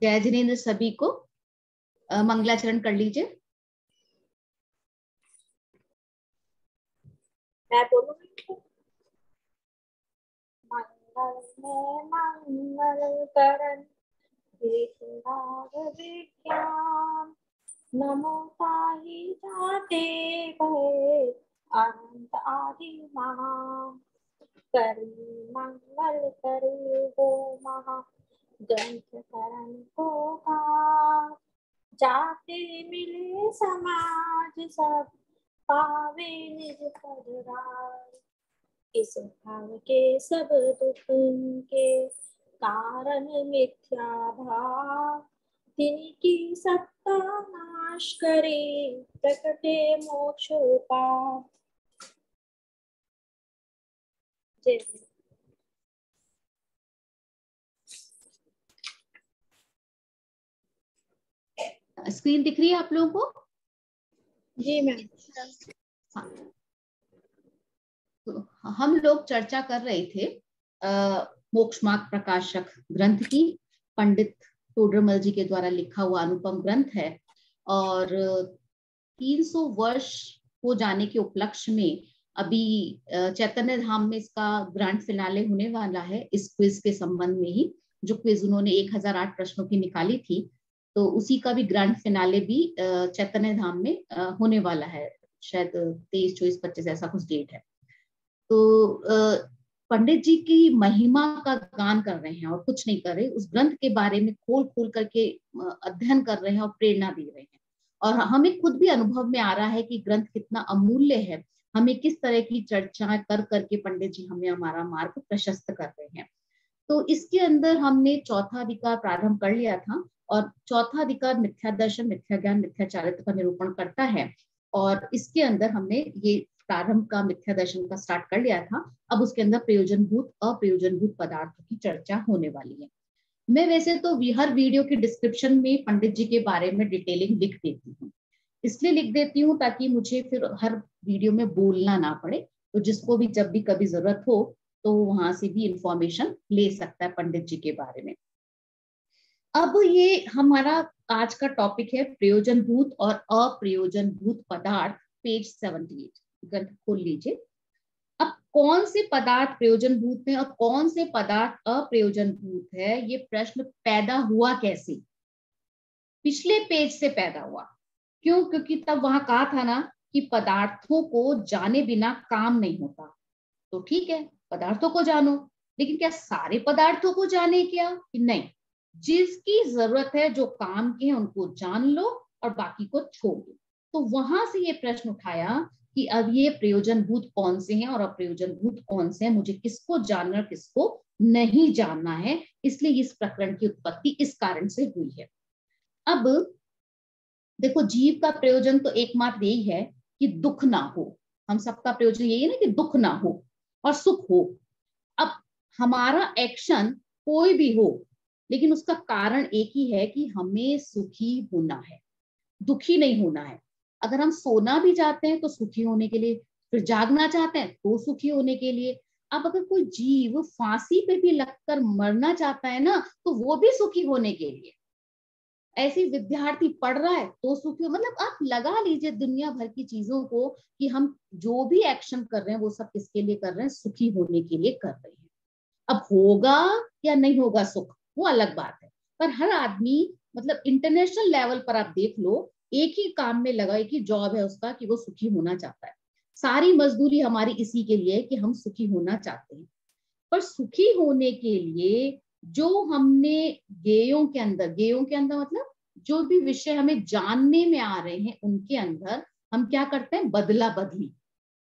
जय जिनेन्द्र सभी को। मंगलाचरण कर लीजिए। मैं बोलूँ? मंगल में मंगल करण विज्ञान, नमो ताहि जाते भय अनंत आदि महान। करी मंगल करे वो महा ग्रंथ करण को का, जाते मिले समाज सब पावे निज पद राज। इस भाव के सब दुख के कारण मिथ्या भाव, तिनकी सत्ता नाश करे प्रकटे मोक्ष उपाय। स्क्रीन दिख रही है आप लोगों को? जी मैम। हाँ, तो हम लोग चर्चा कर रहे थे मोक्ष मार्ग प्रकाशक ग्रंथ की। पंडित टोडरमल जी के द्वारा लिखा हुआ अनुपम ग्रंथ है और 300 वर्ष हो जाने के उपलक्ष्य में अभी चैतन्य धाम में इसका ग्रैंड फिनाले होने वाला है। इस क्विज के संबंध में ही, जो क्विज उन्होंने 1008 प्रश्नों की निकाली थी, तो उसी का भी ग्रैंड फिनाले भी चैतन्य धाम में होने वाला है। शायद 23, 24, 25 ऐसा कुछ डेट है। तो पंडित जी की महिमा का गान कर रहे हैं और कुछ नहीं कर रहे, उस ग्रंथ के बारे में खोल खोल करके अध्ययन कर रहे हैं और प्रेरणा दे रहे हैं। और हमें खुद भी अनुभव में आ रहा है कि ग्रंथ कितना अमूल्य है। हमें किस तरह की चर्चाएं कर करके पंडित जी हमें हमारा मार्ग प्रशस्त कर रहे हैं। तो इसके अंदर हमने चौथा अधिकार प्रारंभ कर लिया था और चौथा अधिकार मिथ्या दर्शन, मिथ्या ज्ञान, मिथ्या चारित्र का निरूपण करता है। और इसके अंदर हमने ये प्रारंभ का मिथ्या दर्शन का स्टार्ट कर लिया था। अब उसके अंदर प्रयोजनभूत अप्रयोजनभूत पदार्थों की चर्चा होने वाली है। मैं वैसे तो हर वीडियो के डिस्क्रिप्शन में पंडित जी के बारे में डिटेलिंग लिख देती हूँ। इसलिए लिख देती हूँ ताकि मुझे फिर हर वीडियो में बोलना ना पड़े। तो जिसको भी जब भी कभी जरूरत हो तो वहां से भी इंफॉर्मेशन ले सकता है पंडित जी के बारे में। अब ये हमारा आज का टॉपिक है प्रयोजनभूत और अप्रयोजनभूत पदार्थ, पेज 78। ग्रंथ खोल लीजिए। अब कौन से पदार्थ प्रयोजनभूत है और कौन से पदार्थ अप्रयोजनभूत है, ये प्रश्न पैदा हुआ कैसे? पिछले पेज से पैदा हुआ। क्यों? क्योंकि तब वहां कहा था ना कि पदार्थों को जाने बिना काम नहीं होता। तो ठीक है, पदार्थों को जानो, लेकिन क्या सारे पदार्थों को जाने? क्या नहीं, जिसकी जरूरत है, जो काम के हैं, उनको जान लो और बाकी को छोड़ दो। तो वहां से ये प्रश्न उठाया कि अब ये प्रयोजनभूत कौन से हैं और अप्रयोजनभूत कौन से हैं, मुझे किसको जानना, किसको नहीं जानना है। इसलिए इस प्रकरण की उत्पत्ति इस कारण से हुई है। अब देखो, जीव का प्रयोजन तो एकमात्र यही है कि दुख ना हो। हम सबका प्रयोजन यही है ना कि दुख ना हो और सुख हो। अब हमारा एक्शन कोई भी हो, लेकिन उसका कारण एक ही है कि हमें सुखी होना है, दुखी नहीं होना है। अगर हम सोना भी चाहते हैं तो सुखी होने के लिए, फिर जागना चाहते हैं तो सुखी होने के लिए। अब अगर कोई जीव फांसी पे भी लगकर मरना चाहता है ना, तो वो भी सुखी होने के लिए। ऐसे विद्यार्थी पढ़ रहा है तो सुखी हो। मतलब आप लगा लीजिए दुनिया भर की चीजों को कि हम जो भी एक्शन कर रहे हैं वो सब किसके लिए कर रहे हैं? सुखी होने के लिए कर रहे हैं। अब होगा या नहीं होगा सुख, वो अलग बात है। पर हर आदमी, मतलब इंटरनेशनल लेवल पर आप देख लो, एक ही काम में लगा, एक ही जॉब है उसका कि वो सुखी होना चाहता है। सारी मजदूरी हमारी इसी के लिए है कि हम सुखी होना चाहते हैं। पर सुखी होने के लिए जो हमने गेयों के अंदर मतलब जो भी विषय हमें जानने में आ रहे हैं उनके अंदर हम क्या करते हैं? बदला बदली।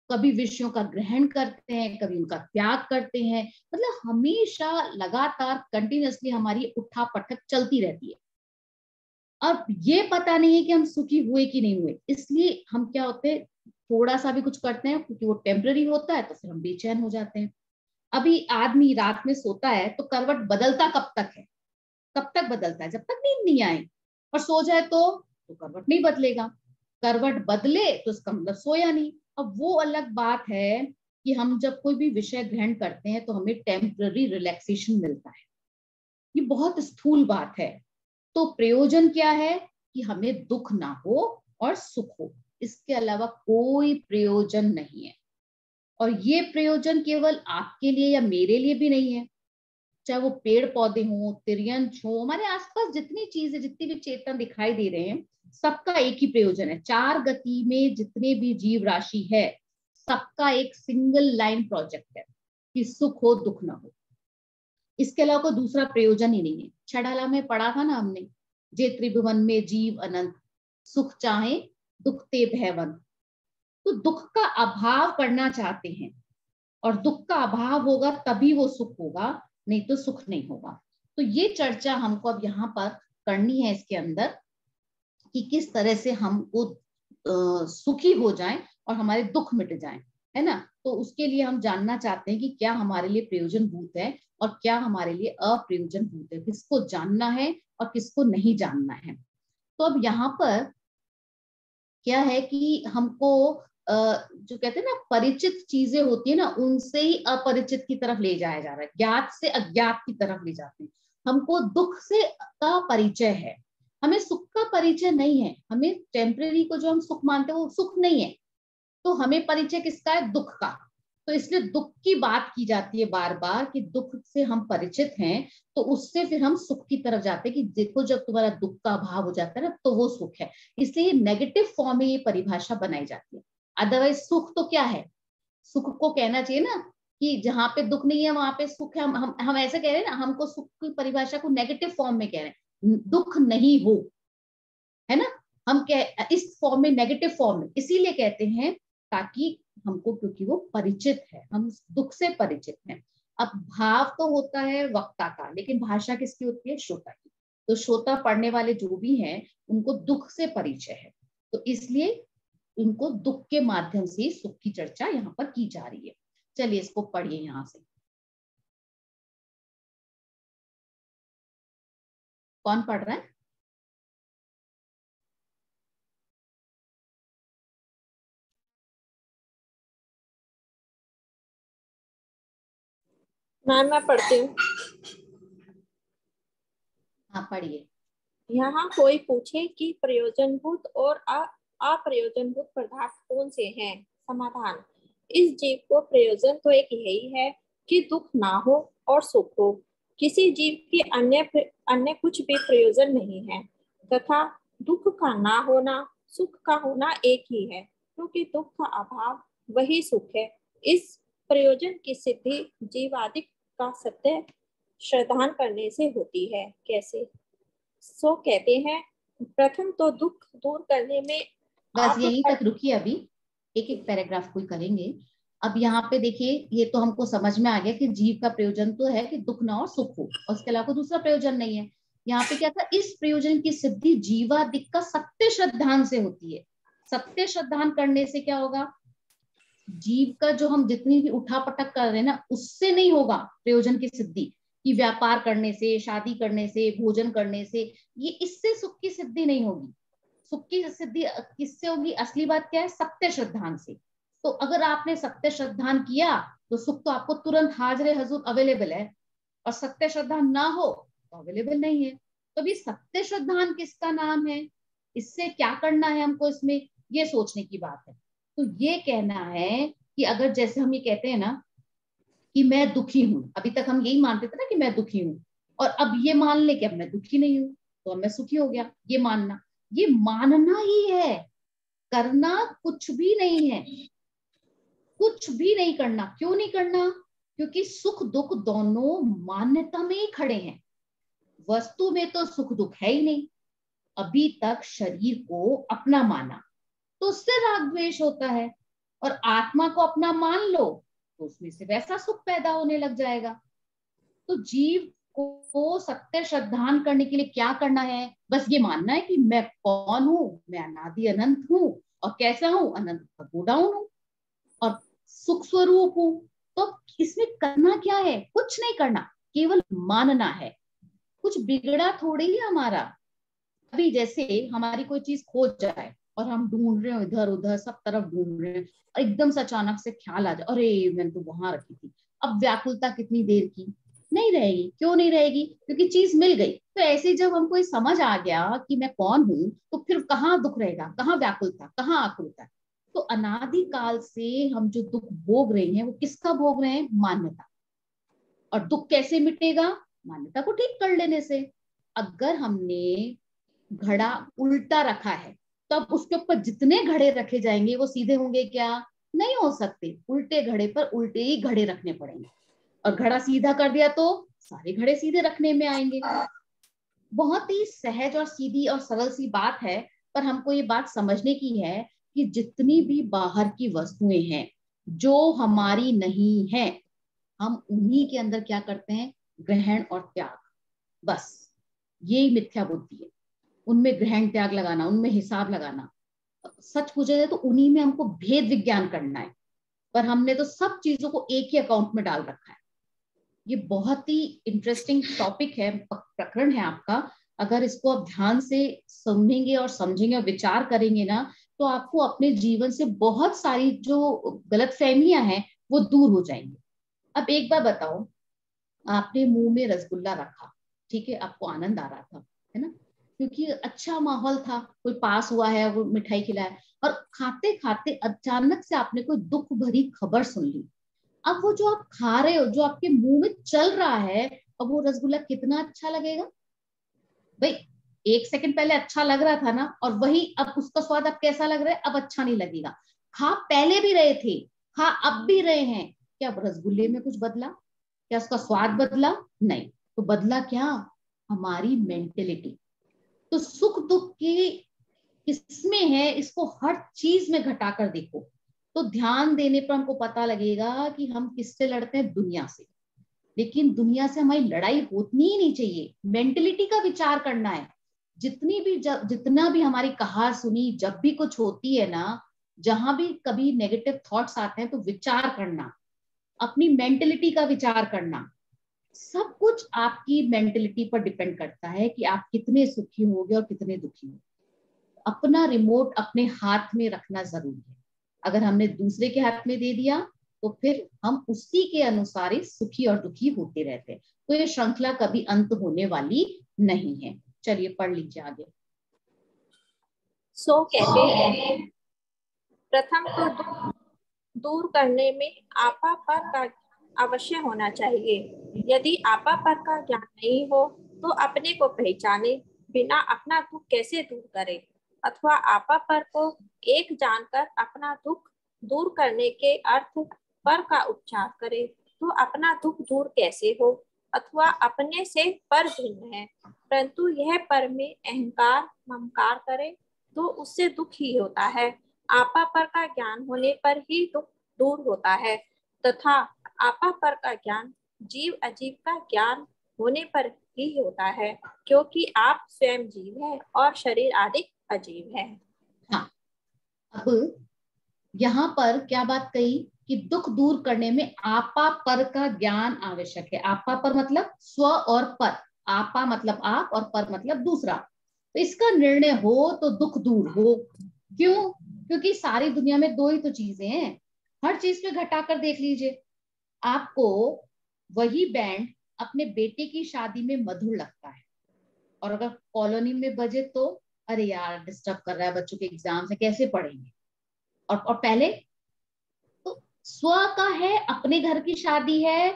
कभी विषयों का ग्रहण करते हैं, कभी उनका त्याग करते हैं। मतलब हमेशा लगातार कंटिन्यूअसली हमारी उठा पटक चलती रहती है। अब ये पता नहीं है कि हम सुखी हुए कि नहीं हुए। इसलिए हम क्या होते हैं, थोड़ा सा भी कुछ करते हैं क्योंकि वो टेम्पररी होता है, तो फिर हम बेचैन हो जाते हैं। अभी आदमी रात में सोता है तो करवट बदलता कब तक है? कब तक बदलता है? जब तक नींद नहीं आए। और सो जाए तो करवट नहीं बदलेगा। करवट बदले तो इसका मतलब सोया नहीं। अब वो अलग बात है कि हम जब कोई भी विषय ग्रहण करते हैं तो हमें टेम्पररी रिलैक्सेशन मिलता है। ये बहुत स्थूल बात है। तो प्रयोजन क्या है कि हमें दुख ना हो और सुख हो, इसके अलावा कोई प्रयोजन नहीं है। और ये प्रयोजन केवल आपके लिए या मेरे लिए भी नहीं है, चाहे वो पेड़ पौधे हों, तिर्यंच हो, हमारे आसपास जितनी चीजें, जितनी भी चेतन दिखाई दे रहे हैं, सबका एक ही प्रयोजन है। चार गति में जितने भी जीव राशि है, सबका एक सिंगल लाइन प्रोजेक्ट है कि सुख हो दुख ना हो, इसके अलावा कोई दूसरा प्रयोजन ही नहीं है। छठाला में पढ़ा था ना हमने, जे त्रिभुवन में जीव अनंत, सुख चाहे दुख ते भयवंत। तो दुख का अभाव करना चाहते हैं, और दुख का अभाव होगा तभी वो सुख होगा, नहीं तो सुख नहीं होगा। तो ये चर्चा हमको अब यहाँ पर करनी है इसके अंदर, कि किस तरह से हमको सुखी हो जाएं और हमारे दुख मिट जाएं, है ना। तो उसके लिए हम जानना चाहते हैं कि क्या हमारे लिए प्रयोजन भूत है और क्या हमारे लिए अप्रयोजन भूत है, किसको जानना है और किसको नहीं जानना है। तो अब यहाँ पर क्या है कि हमको जो कहते हैं ना, परिचित चीजें होती है ना, उनसे ही अपरिचित की तरफ ले जाया जा रहा है, ज्ञात से अज्ञात की तरफ ले जाते हैं। हमको दुख से का परिचय है, हमें सुख का परिचय नहीं है। हमें टेम्परेरी को जो हम सुख मानते हैं वो सुख नहीं है, तो हमें परिचय किसका है? दुख का। तो इसलिए दुख की बात की जाती है बार बार कि दुख से हम परिचित हैं, तो उससे फिर हम सुख की तरफ जाते हैं कि देखो जब तुम्हारा दुख का अभाव हो जाता है ना, तो वो सुख है। इसलिए नेगेटिव फॉर्म में ये परिभाषा बनाई जाती है। अदरवाइज सुख तो क्या है? सुख को कहना चाहिए ना कि जहां पे दुख नहीं है वहां पे सुख है। हम ऐसे कह रहे हैं ना, हमको सुख की परिभाषा को नेगेटिव फॉर्म में कह रहे हैं, दुख नहीं हो, है ना। हम कह इस फॉर्म में, नेगेटिव फॉर्म में इसीलिए कहते हैं ताकि हमको, क्योंकि वो परिचित है, हम दुख से परिचित हैं। अब भाव तो होता है वक्ता का, लेकिन भाषा किसकी होती है? श्रोता की। तो श्रोता पढ़ने वाले जो भी हैं उनको दुख से परिचय है, तो इसलिए उनको दुख के माध्यम से सुख की चर्चा यहाँ पर की जा रही है। चलिए इसको पढ़िए यहाँ से। कौन पढ़ रहा है? मैम मैं पढ़ती हूँ। हाँ पढ़िए। यहाँ कोई पूछे कि प्रयोजनभूत और अप्रयोजनभूत पदार्थ कौन से हैं? समाधान: इस जीव को प्रयोजन तो एक यही है कि दुख ना हो और सुख हो। किसी जीव के अन्य कुछ भी प्रयोजन नहीं है, तथा दुख का ना होना, सुख का होना एक ही है, क्योंकि दुख का अभाव वही सुख है। इस प्रयोजन की सिद्धि जीवादि का सत्य श्रद्धान करने से होती है। कैसे? सो कहते हैं, प्रथम तो दुख दूर करने में बस आप यहीं तक रुकिए, अभी एक एक पैराग्राफ कोई करेंगे। अब यहाँ पे देखिए, ये तो हमको समझ में आ गया कि जीव का प्रयोजन तो है कि दुख ना हो सुख हो, और उसके अलावा दूसरा प्रयोजन नहीं है। यहाँ पे क्या था? इस प्रयोजन की सिद्धि जीवादिक का सत्य श्रद्धान से होती है। सत्य श्रद्धान करने से क्या होगा? जीव का जो हम जितनी भी उठापटक कर रहे हैं ना, उससे नहीं होगा प्रयोजन की सिद्धि, कि व्यापार करने से, शादी करने से, भोजन करने से, ये इससे सुख की सिद्धि नहीं होगी। सुख की सिद्धि किससे होगी? असली बात क्या है? सत्य श्रद्धान से। तो अगर आपने सत्य श्रद्धान किया तो सुख तो आपको तुरंत हाजिर हजूर अवेलेबल है, और सत्य श्रद्धान ना हो तो अवेलेबल नहीं है। तो अभी सत्य श्रद्धान किसका नाम है? इससे क्या करना है हमको, इसमें ये सोचने की बात है। तो ये कहना है कि अगर जैसे हम ये कहते हैं ना कि मैं दुखी हूं, अभी तक हम यही मानते थे ना कि मैं दुखी हूं, और अब ये मान ले कि अब मैं दुखी नहीं हूं तो अब मैं सुखी हो गया। ये मानना ही है, करना कुछ भी नहीं है। कुछ भी नहीं करना। क्यों नहीं करना? क्योंकि सुख दुख दोनों मान्यता में ही खड़े हैं, वस्तु में तो सुख दुख है ही नहीं। अभी तक शरीर को अपना माना तो उससे राग द्वेष होता है, और आत्मा को अपना मान लो तो उसमें से वैसा सुख पैदा होने लग जाएगा। तो जीव को सत्य श्रद्धान करने के लिए क्या करना है? बस ये मानना है कि मैं कौन हूं, मैं अनादि अनंत हूं, और कैसा हूं? अनंत का गोडाउन हूं, और सुख स्वरूप हूं। तो इसमें करना क्या है? कुछ नहीं करना, केवल मानना है। कुछ बिगड़ा थोड़ी है हमारा। अभी जैसे हमारी कोई चीज खो जाए और हम ढूंढ रहे हो, इधर उधर सब तरफ ढूंढ रहे हैं, और एकदम से अचानक से ख्याल आ जाए, अरे मैंने तो वहां रखी थी। अब व्याकुलता कितनी देर की? नहीं रहेगी। क्यों नहीं रहेगी? क्योंकि चीज मिल गई। तो ऐसे जब हमको ये समझ आ गया कि मैं कौन हूं, तो फिर कहाँ दुख रहेगा, कहाँ व्याकुलता, कहाँ आकुलता। तो अनादि काल से हम जो दुख भोग रहे हैं वो किसका भोग रहे हैं? मान्यता। और दुख कैसे मिटेगा? मान्यता को ठीक कर लेने से। अगर हमने घड़ा उल्टा रखा है, तो अब उसके ऊपर जितने घड़े रखे जाएंगे वो सीधे होंगे क्या? नहीं हो सकते। उल्टे घड़े पर उल्टे ही घड़े रखने पड़ेंगे। और घड़ा सीधा कर दिया तो सारे घड़े सीधे रखने में आएंगे। बहुत ही सहज और सीधी और सरल सी बात है। पर हमको ये बात समझने की है कि जितनी भी बाहर की वस्तुएं हैं जो हमारी नहीं है, हम उन्हीं के अंदर क्या करते हैं? ग्रहण और त्याग। बस यही मिथ्या बुद्धि है। उनमें ग्रहण त्याग लगाना, उनमें हिसाब लगाना। सच पूछे जाए तो उन्हीं में हमको भेद विज्ञान करना है। पर हमने तो सब चीजों को एक ही अकाउंट में डाल रखा है। ये बहुत ही इंटरेस्टिंग टॉपिक है, प्रकरण है आपका। अगर इसको आप ध्यान से सुनेंगे और समझेंगे और विचार करेंगे ना, तो आपको अपने जीवन से बहुत सारी जो गलतफहमियां हैं वो दूर हो जाएंगी। अब एक बार बताओ, आपने मुंह में रसगुल्ला रखा, ठीक है, आपको आनंद आ रहा था, है ना, क्योंकि अच्छा माहौल था, कोई पास हुआ है, वो मिठाई खिलाया, और खाते खाते अचानक से आपने कोई दुख भरी खबर सुन ली। अब वो जो आप खा रहे हो, जो आपके मुंह में चल रहा है, अब वो रसगुल्ला कितना अच्छा लगेगा भाई। एक सेकंड पहले अच्छा लग रहा था ना, और वही अब उसका स्वाद अब कैसा लग रहा है? अब अच्छा नहीं लगेगा। खा पहले भी रहे थे, खा अब भी रहे हैं, क्या रसगुल्ले में कुछ बदला? क्या उसका स्वाद बदला? नहीं। तो बदला क्या? हमारी मेंटेलिटी। तो सुख दुख की किसमें है, इसको हर चीज में घटाकर देखो, तो ध्यान देने पर हमको पता लगेगा कि हम किससे लड़ते हैं? दुनिया से। लेकिन दुनिया से हमारी लड़ाई होनी ही नहीं चाहिए। मेंटेलिटी का विचार करना है। जितना भी हमारी कहा सुनी जब भी कुछ होती है ना, जहां भी कभी नेगेटिव थॉट्स आते हैं, तो विचार करना, अपनी मेंटेलिटी का विचार करना। सब कुछ आपकी मेंटेलिटी पर डिपेंड करता है कि आप कितने सुखी होगे और कितने दुखी होगे। अपना रिमोट अपने हाथ में रखना जरूरी है। अगर हमने दूसरे के हाथ में दे दिया, तो फिर हम उसी के अनुसार ही सुखी और दुखी होते रहते हैं। तो ये श्रृंखला कभी अंत होने वाली नहीं है। चलिए पढ़ लीजिए आगे। सो कहते हैं, प्रथम तो दुख दूर करने में आपा पर का अवश्य होना चाहिए। यदि आपा पर का ज्ञान नहीं हो तो अपने को पहचाने बिना अपना दुख कैसे दूर करे, अथवा आपा पर को एक जानकर अपना दुख दूर करने के अर्थ पर का उपचार करे तो अपना दुख दूर कैसे हो, अथवा अपने से पर भिन्न है, परंतु यह पर में अहंकार ममकार करे तो उससे दुख ही होता है। आपा पर का ज्ञान होने पर ही दुख दूर होता है, तथा आपा पर का ज्ञान जीव अजीव का ज्ञान होने पर ही होता है, क्योंकि आप स्वयं जीव है और शरीर आदि अजीव है। हाँ, अब यहाँ पर क्या बात कही कि दुख दूर करने में आपा पर का ज्ञान आवश्यक है। आपा पर मतलब स्व और पर। आपा मतलब आप और पर मतलब दूसरा। तो इसका निर्णय हो तो दुख दूर हो। क्यों? क्योंकि सारी दुनिया में दो ही तो चीजें हैं। हर चीज पे घटाकर देख लीजिए। आपको वही बैंड अपने बेटे की शादी में मधुर लगता है, और अगर कॉलोनी में बजे तो अरे यार डिस्टर्ब कर रहा है, बच्चों के एग्जाम है, कैसे पढ़ेंगे। और पहले तो स्व का है, अपने घर की शादी है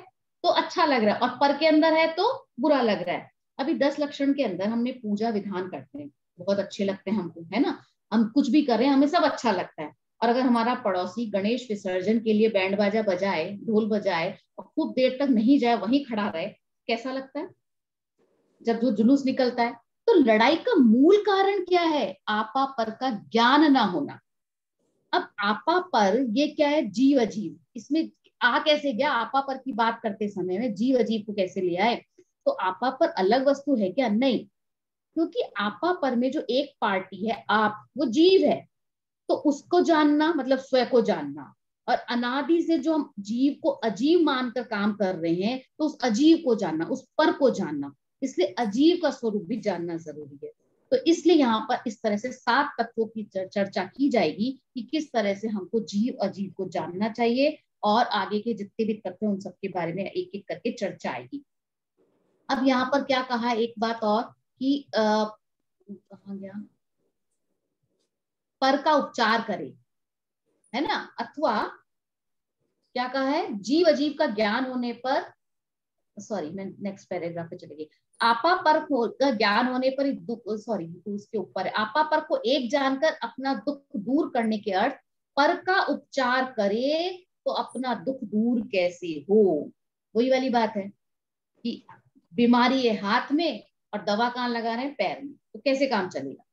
तो अच्छा लग रहा है, और पर के अंदर है तो बुरा लग रहा है। अभी 10 लक्षण के अंदर हमने पूजा विधान करते हैं, बहुत अच्छे लगते हैं हमको, है ना। हम कुछ भी करें हमें सब अच्छा लगता है। और अगर हमारा पड़ोसी गणेश विसर्जन के लिए बैंड बाजा बजाए, ढोल बजाए, और खूब देर तक नहीं जाए, वहीं खड़ा रहे, कैसा लगता है जब जो जुलूस निकलता है। तो लड़ाई का मूल कारण क्या है? आपा पर का ज्ञान ना होना। अब आपा पर ये क्या है? जीव अजीव। इसमें आ कैसे गया? आपा पर की बात करते समय में जीव अजीव को कैसे ले आए? तो आपा पर अलग वस्तु है क्या? नहीं। क्योंकि आपा पर में जो एक पार्टी है आप, वो जीव है। तो उसको जानना मतलब स्वयं को जानना। और अनादि से जो हम जीव को अजीव मानकर काम कर रहे हैं, तो उस अजीव को जानना, उस पर को जानना। इसलिए अजीव का स्वरूप भी जानना जरूरी है। तो इसलिए यहाँ पर इस तरह से 7 तत्वों की चर्चा की जाएगी कि किस तरह से हमको जीव अजीव को जानना चाहिए, और आगे के जितने भी तत्व हैं उन सबके बारे में एक एक करके चर्चा आएगी। अब यहाँ पर क्या कहा, एक बात और कि कहाँ गया, पर का उपचार करे, है ना, अथवा क्या कहा है, जीव अजीव का ज्ञान होने पर, सॉरी मैं नेक्स्ट पैराग्राफ पे चले गई, आपा पर का ज्ञान होने पर दुख, सॉरी उसके ऊपर है, आपा पर को एक जानकर अपना दुख दूर करने के अर्थ पर का उपचार करे तो अपना दुख दूर कैसे हो। वही वाली बात है कि बीमारी है हाथ में और दवा कहाँ लगा रहे हैं, पैर में, तो कैसे काम चलेगा।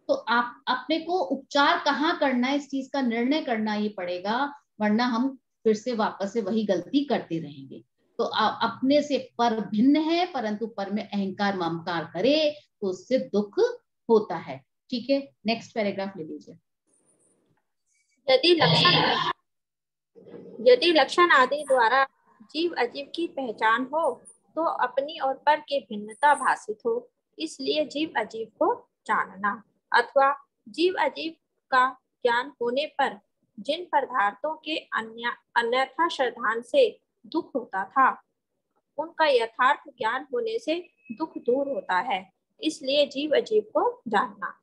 तो आप अपने को उपचार कहाँ करना है, इस चीज का निर्णय करना ये पड़ेगा, वरना हम फिर से वापस से वही गलती करते रहेंगे। तो अपने से पर भिन्न है, परंतु पर में अहंकार ममकार करे तो उससे दुख होता है। ठीक है, नेक्स्ट पैराग्राफ ले लीजिए। यदि लक्षण आदि द्वारा जीव अजीव की पहचान हो तो अपनी और पर की भिन्नता भाषित हो, इसलिए जीव अजीव को जानना। अथवा जीव अजीव का ज्ञान होने पर जिन पदार्थों के अन्यथा श्रद्धान से दुख होता था, उनका यथार्थ ज्ञान होने से दुख दूर होता है, इसलिए जीव अजीव को जानना।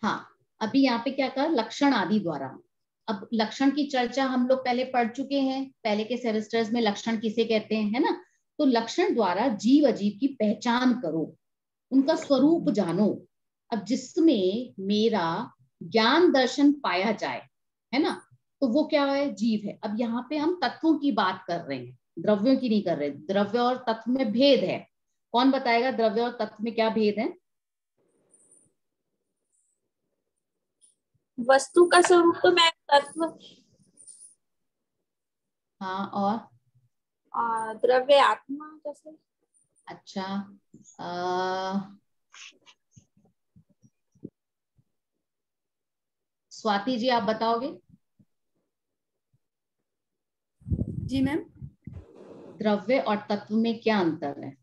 हाँ, अभी यहाँ पे क्या कहा, लक्षण आदि द्वारा। अब लक्षण की चर्चा हम लोग पहले पढ़ चुके हैं, पहले के सेमेस्टर्स में लक्षण किसे कहते हैं, है ना। तो लक्षण द्वारा जीव अजीव की पहचान करो, उनका स्वरूप जानो। अब जिसमें मेरा ज्ञान दर्शन पाया जाए, है ना, तो वो क्या है, जीव है। अब यहाँ पे हम तत्वों की बात कर रहे हैं, द्रव्यों की नहीं कर रहे। द्रव्य और तत्व में भेद है, कौन बताएगा द्रव्य और तत्व में क्या भेद है। वस्तु का स्वरूप तो मैं तत्व, हाँ, और द्रव्य आत्मा जैसे। अच्छा, स्वाति जी आप बताओगे। जी मैम। द्रव्य और तत्व में क्या अंतर है।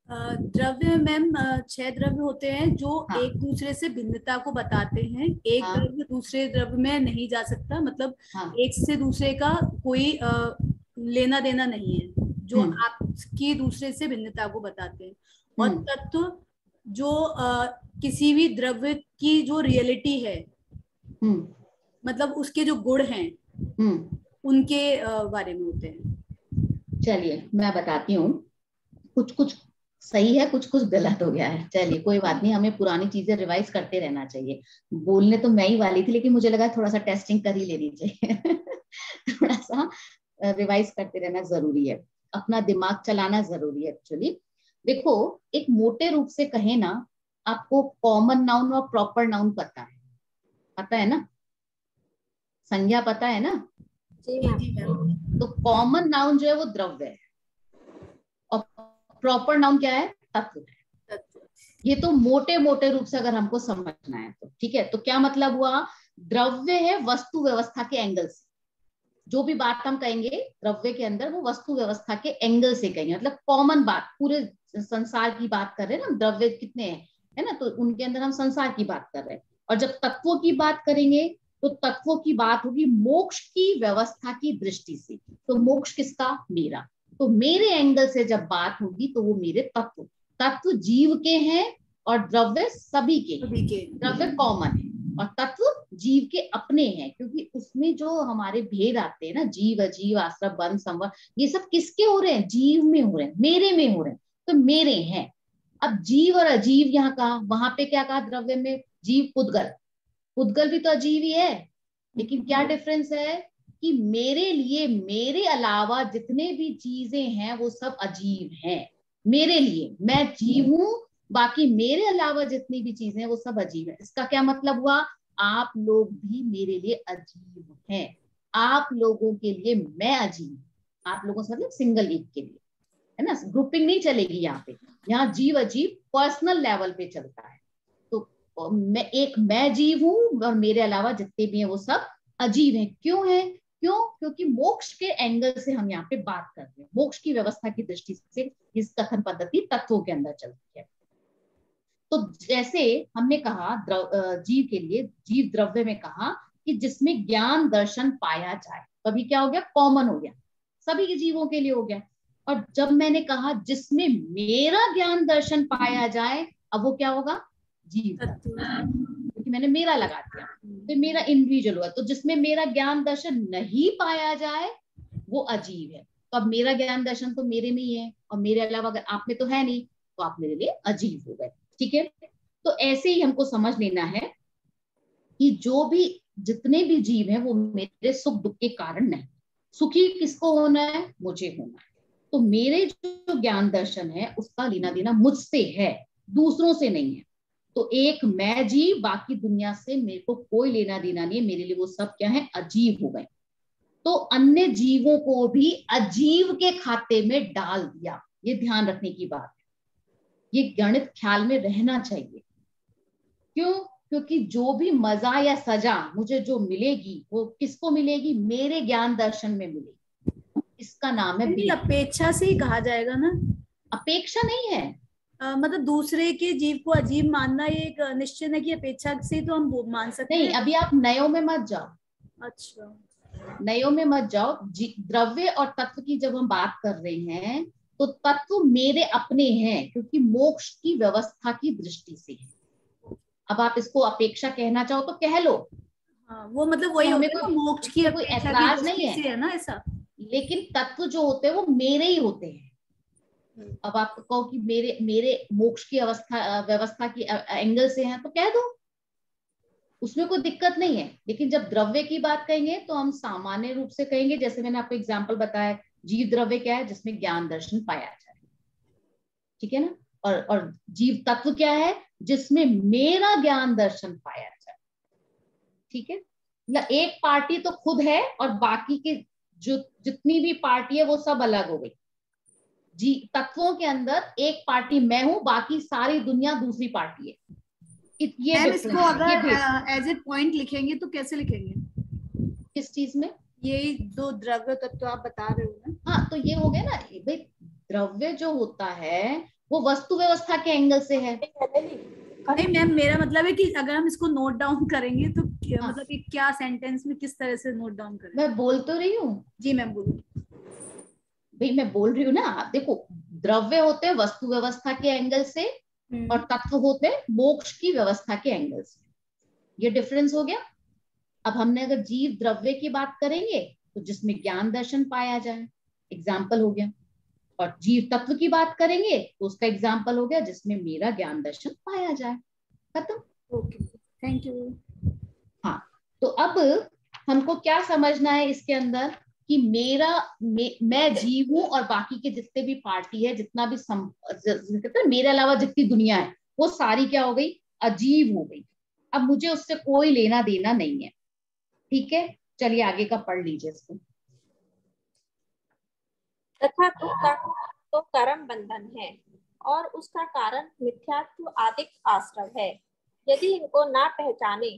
द्रव्य मैम 6 द्रव्य होते हैं जो हाँ, एक दूसरे से भिन्नता को बताते हैं। एक हाँ, द्रव्य दूसरे द्रव्य में नहीं जा सकता, मतलब हाँ, एक से दूसरे का कोई लेना देना नहीं है, जो आपकी दूसरे से भिन्नता को बताते हैं। और तत्व जो किसी भी द्रव्य की जो रियलिटी है, मतलब उसके जो गुण हैं उनके बारे में होते हैं। चलिए मैं बताती हूँ, कुछ कुछ सही है, कुछ कुछ गलत हो गया है। चलिए कोई बात नहीं, हमें पुरानी चीजें रिवाइज करते रहना चाहिए। बोलने तो मैं ही वाली थी, लेकिन मुझे लगा थोड़ा सा टेस्टिंग कर ही लेनी चाहिए थोड़ा सा रिवाइज करते रहना जरूरी है, अपना दिमाग चलाना जरूरी है एक्चुअली। देखो, एक मोटे रूप से कहे ना, आपको कॉमन नाउन और प्रॉपर नाउन पता है ना, संज्ञा पता है ना। तो कॉमन नाउन जो है वो द्रव्य है और प्रॉपर नाउन क्या है, तत्व है। ये तो मोटे मोटे रूप से अगर हमको समझना है तो ठीक है। तो क्या मतलब हुआ, द्रव्य है वस्तु व्यवस्था के एंगल से, जो भी बात हम कहेंगे द्रव्य के अंदर वो वस्तु व्यवस्था के एंगल से कहेंगे, मतलब कॉमन बात, पूरे संसार की बात कर रहे हैं ना, द्रव्य कितने हैं, है ना, तो उनके अंदर हम संसार की बात कर रहे हैं। और जब तत्वों की बात करेंगे तो तत्वों की बात होगी मोक्ष की व्यवस्था की दृष्टि से। तो मोक्ष किसका, मेरा। तो मेरे एंगल से जब बात होगी तो वो मेरे तत्व, तत्व जीव के हैं और द्रव्य सभी के। द्रव्य कॉमन है और तत्व जीव के अपने हैं, क्योंकि उसमें जो हमारे भेद आते हैं ना, जीव अजीव आश्रम बंध संवर, ये सब किसके हो रहे हैं, जीव में हो रहे हैं, मेरे में हो रहे हैं, तो मेरे हैं। अब जीव और अजीव यहाँ कहा, वहां पे क्या कहा, द्रव्य में जीव पुद्गल, पुद्गल भी तो अजीव ही है, लेकिन क्या डिफरेंस है कि मेरे लिए, मेरे अलावा जितने भी चीजें हैं वो सब अजीब हैं। मेरे लिए मैं जीव हूं, बाकी मेरे अलावा जितनी भी चीजें हैं वो सब अजीब है। इसका क्या मतलब हुआ, आप लोग भी मेरे लिए अजीब हैं, आप लोगों के लिए मैं अजीब, आप लोगों से मतलब सिंगल एक के लिए, है ना, ग्रुपिंग नहीं चलेगी यहाँ पे। यहाँ जीव अजीब पर्सनल लेवल पे चलता है। तो मैं जीव हूं और मेरे अलावा जितने भी हैं वो सब अजीब हैं। क्यों है, क्योंकि मोक्ष के एंगल से हम यहाँ पे बात कर रहे हैं, मोक्ष की व्यवस्था की दृष्टि से इस कथन पद्धति तत्वों के अंदर चलती है। तो जैसे हमने कहा जीव के लिए, जीव द्रव्य में कहा कि जिसमें ज्ञान दर्शन पाया जाए, तो अभी क्या हो गया, कॉमन हो गया, सभी के जीवों के लिए हो गया। और जब मैंने कहा जिसमें मेरा ज्ञान दर्शन पाया जाए, अब वो क्या होगा, जीव तत्व, क्योंकि मैंने मेरा लगा दिया, तो मेरा इंडिविजुअल हुआ। तो जिसमें मेरा ज्ञान दर्शन नहीं पाया जाए वो अजीव है। तो अब मेरा ज्ञान दर्शन तो मेरे में ही है, और मेरे अलावा अगर आप में तो है नहीं, तो आप मेरे लिए अजीव हो गए। ठीक है, तो ऐसे ही हमको समझ लेना है कि जो भी जितने भी जीव हैं वो मेरे सुख दुख के कारण नहीं। सुखी किसको होना है, मुझे होना है। तो मेरे जो ज्ञान दर्शन है उसका लेना देना मुझसे है, दूसरों से नहीं है। तो एक मैं जीव, बाकी दुनिया से मेरे को कोई लेना देना नहीं है, मेरे लिए वो सब क्या है, अजीव हो गए। तो अन्य जीवों को भी अजीव के खाते में डाल दिया, ये ध्यान रखने की बात है, ये गणित ख्याल में रहना चाहिए। क्यों? क्योंकि जो भी मजा या सजा मुझे जो मिलेगी वो किसको मिलेगी, मेरे ज्ञान दर्शन में मिलेगी। इसका नाम है अपेक्षा से ही कहा जाएगा ना, अपेक्षा नहीं है। मतलब दूसरे के जीव को अजीब मानना ये एक निश्चय है कि अपेक्षा से तो हम मान सकते नहीं, हैं। अभी आप नयों में मत जाओ। अच्छा, नयों में मत जाओ। द्रव्य और तत्व की जब हम बात कर रहे हैं तो तत्व मेरे अपने हैं, क्योंकि मोक्ष की व्यवस्था की दृष्टि से है। अब आप इसको अपेक्षा कहना चाहो तो कह लो। हाँ, वो मतलब वही हमें होता है, मोक्ष की कोई अपेक्षा की ऐतराज नहीं दृष्टि से है ना ऐसा। लेकिन तत्व जो होते हैं वो मेरे ही होते हैं। अब आप कहो कि मेरे मेरे मोक्ष की व्यवस्था की एंगल से है, तो कह दो, उसमें कोई दिक्कत नहीं है। लेकिन जब द्रव्य की बात कहेंगे तो हम सामान्य रूप से कहेंगे, जैसे मैंने आपको एग्जाम्पल बताया, जीव द्रव्य क्या है, जिसमें ज्ञान दर्शन पाया जाए। ठीक है ना। और जीव तत्व क्या है, जिसमें मेरा ज्ञान दर्शन पाया जाए। ठीक है, मतलब एक पार्टी तो खुद है और बाकी के जो जितनी भी पार्टी है वो सब अलग हो गई। जी, तत्वों के अंदर एक पार्टी मैं हूं, बाकी सारी दुनिया दूसरी पार्टी है। ये मैम डिफरेंस इसको है, ये अगर एज ए पॉइंट लिखेंगे तो कैसे लिखेंगे? किस चीज में? यही जो द्रव्य तत्व आप बता रहे हो ना। हाँ, तो ये हो गया ना भाई, द्रव्य जो होता है वो वस्तु व्यवस्था के एंगल से है। नहीं मैम, मेरा मतलब है कि अगर हम इसको नोट डाउन करेंगे तो हाँ, मतलब कि क्या सेंटेंस में किस तरह से नोट डाउन करें? मैं बोल तो रही हूँ जी मैम, बोलो। भाई, मैं बोल रही हूँ ना। आप देखो, द्रव्य होते हैं वस्तु व्यवस्था के एंगल से, और तत्व होते हैं मोक्ष की व्यवस्था के एंगल से। ये डिफरेंस हो गया। अब हमने अगर जीव द्रव्य की बात करेंगे तो जिसमें ज्ञान दर्शन पाया जाए, एग्जाम्पल हो गया। और जीव तत्व की बात करेंगे तो उसका एग्जाम्पल हो गया जिसमें मेरा ज्ञान दर्शन पाया जाए। खत्म। Okay, thank you. हाँ, तो अब हमको क्या समझना है इसके अंदर, कि मैं जीव हूं और बाकी के जितने भी पार्टी है, जितना भी कहते हैं मेरे अलावा जितनी दुनिया है, वो सारी क्या हो गई, अजीब हो गई। अब मुझे उससे कोई लेना देना नहीं है। ठीक है, चलिए आगे का पढ़ लीजिए इसको। तथा तो कर्म बंधन है और उसका कारण मिथ्यात्व आदिक आश्रव है। यदि इनको ना पहचाने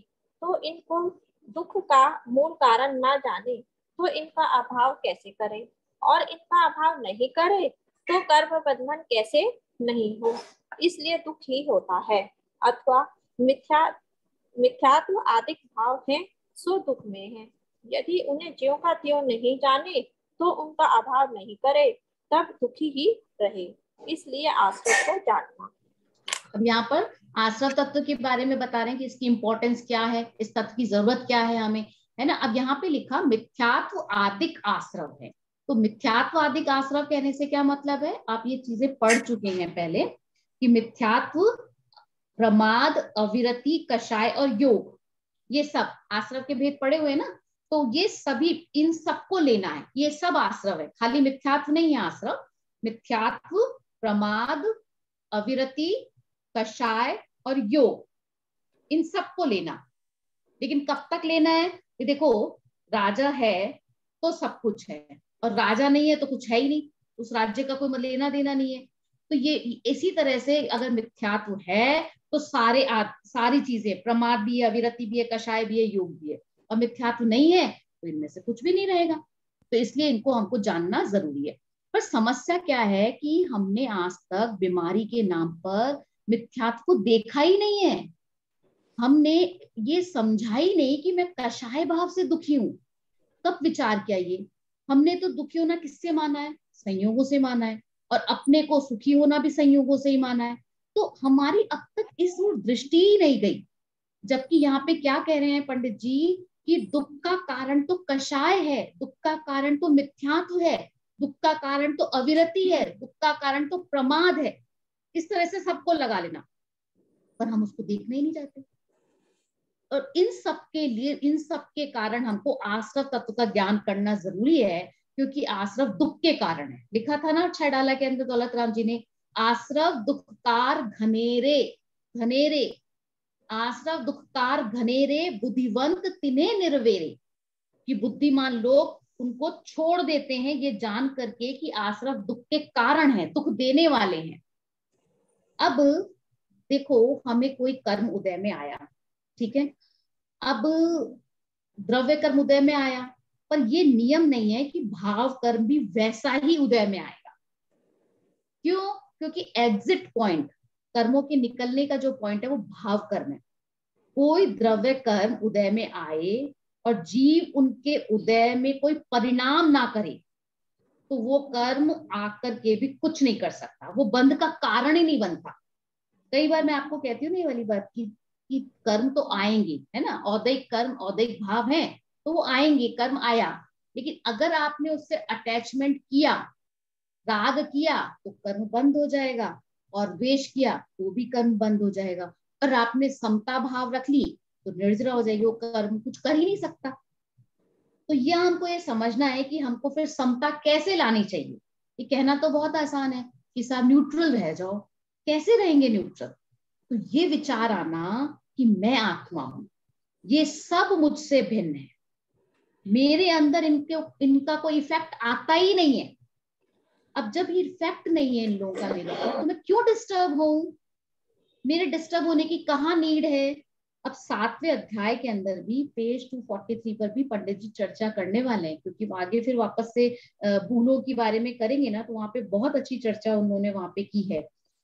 तो इनको दुख का मूल कारण ना जाने तो इनका अभाव कैसे करे, और इनका अभाव नहीं करे तो कर्म बंधन कैसे नहीं हो, इसलिए दुख ही होता है। अथवा मिथ्यात्व आदिक भाव है सो दुख में है। यदि उन्हें ज्यों का त्यों नहीं जाने तो उनका अभाव नहीं करे, तब दुखी ही रहे। इसलिए आश्रय को जानना। अब यहाँ पर आश्रव तत्व के बारे में बता रहे हैं कि इसकी इंपॉर्टेंस क्या है, इस तत्व की जरूरत क्या है हमें, है ना। अब यहाँ पे लिखा मिथ्यात्व आदिक आश्रव है। तो मिथ्यात्व आदिक आश्रव कहने से क्या मतलब है, आप ये चीजें पढ़ चुके हैं पहले, कि मिथ्यात्व, प्रमाद, अविरति, कषाय और योग, ये सब आश्रव के भेद पड़े हुए ना। तो ये सभी, इन सबको लेना है, ये सब आश्रव है, खाली मिथ्यात्व नहीं है आश्रव। मिथ्यात्व, प्रमाद, अविरति, कषाय और योग, इन सबको लेना। लेकिन कब तक लेना है, ये देखो, राजा है तो सब कुछ है, और राजा नहीं है तो कुछ है ही नहीं, उस राज्य का कोई लेना देना नहीं है। तो ये इसी तरह से अगर मिथ्यात्व है तो सारी चीजें, प्रमाद भी है, अविरति भी है, कषाय भी है, योग भी है। और मिथ्यात्व नहीं है तो इनमें से कुछ भी नहीं रहेगा। तो इसलिए इनको हमको जानना जरूरी है। पर समस्या क्या है कि हमने आज तक बीमारी के नाम पर मिथ्यात्व को देखा ही नहीं है। हमने ये समझा ही नहीं कि मैं कषाय भाव से दुखी हूं। कब विचार किया ये? हमने तो दुखी होना किससे माना है, संयोगों से माना है, और अपने को सुखी होना भी संयोगों से ही माना है। तो हमारी अब तक इस ओर दृष्टि ही नहीं गई। जबकि यहाँ पे क्या कह रहे हैं पंडित जी कि दुख का कारण तो कषाय है, दुख का कारण तो मिथ्यात्व है, दुख का कारण तो अविरति है, दुख का कारण तो प्रमाद है। इस तरह से सबको लगा लेना, पर हम उसको देखने ही नहीं चाहते। और इन सब के लिए, इन सब के कारण हमको आश्रव तत्व का ज्ञान करना जरूरी है, क्योंकि आश्रव दुख के कारण है। लिखा था ना छाडाला के अंदर दौलत राम जी ने, आश्रव दुखकार घनेरे, घनेरे आश्रव दुखकार घनेरे बुद्धिवंत तिन्हे निर्वेरे, कि बुद्धिमान लोग उनको छोड़ देते हैं ये जान करके कि आश्रव दुख के कारण है, दुख देने वाले हैं। अब देखो, हमें कोई कर्म उदय में आया, ठीक है, अब द्रव्य कर्म उदय में आया, पर ये नियम नहीं है कि भाव कर्म भी वैसा ही उदय में आएगा। क्यों? क्योंकि एग्जिट पॉइंट, कर्मों के निकलने का जो पॉइंट है वो भाव कर्म है। कोई द्रव्य कर्म उदय में आए और जीव उनके उदय में कोई परिणाम ना करे, तो वो कर्म आकर के भी कुछ नहीं कर सकता, वो बंध का कारण ही नहीं बनता। कई बार मैं आपको कहती हूँ ना ये वाली बात कि कर्म तो आएंगे, है ना, औदैहिक कर्म, औदैहिक भाव है तो वो आएंगे, कर्म आया, लेकिन अगर आपने उससे अटैचमेंट किया, राग किया, तो कर्म बंद हो जाएगा, और द्वेष किया तो भी कर्म बंद हो जाएगा। और आपने समता भाव रख ली तो निर्जरा हो जाएगी, वो कर्म कुछ कर ही नहीं सकता। तो यह हमको ये समझना है कि हमको फिर समता कैसे लानी चाहिए। ये कहना तो बहुत आसान है कि साहब न्यूट्रल रह जाओ, कैसे रहेंगे न्यूट्रल? तो ये विचार आना कि मैं आत्मा हूं, ये सब मुझसे भिन्न है, मेरे अंदर इनका कोई इफेक्ट आता ही नहीं है। अब जब ये इफेक्ट नहीं है इन लोगों का मेरे ऊपर, तो मैं क्यों डिस्टर्ब हूं? मेरे डिस्टर्ब होने की कहाँ नीड है? अब 7वें अध्याय के अंदर भी पेज 243 पर भी पंडित जी चर्चा करने वाले हैं, क्योंकि आगे फिर वापस से भूलों के बारे में करेंगे ना, तो वहां पे बहुत अच्छी चर्चा उन्होंने वहां पे की है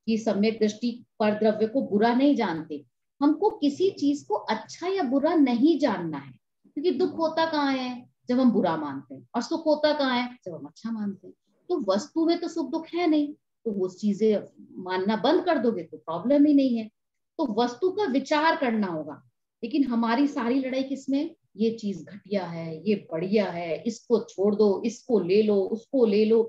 कि सम्यक दृष्टि पर द्रव्य को बुरा नहीं जानते। हमको किसी चीज को अच्छा या बुरा नहीं जानना है, क्योंकि दुख होता कहाँ है? जब हम बुरा मानते हैं, और सुख होता कहाँ है? जब हम अच्छा मानते हैं। तो वस्तु में तो सुख दुख है नहीं, तो वो चीजें मानना बंद कर दोगे तो प्रॉब्लम ही नहीं है। तो वस्तु का विचार करना होगा। लेकिन हमारी सारी लड़ाई किसमें? ये चीज घटिया है, ये बढ़िया है, इसको छोड़ दो, इसको ले लो, उसको ले लो।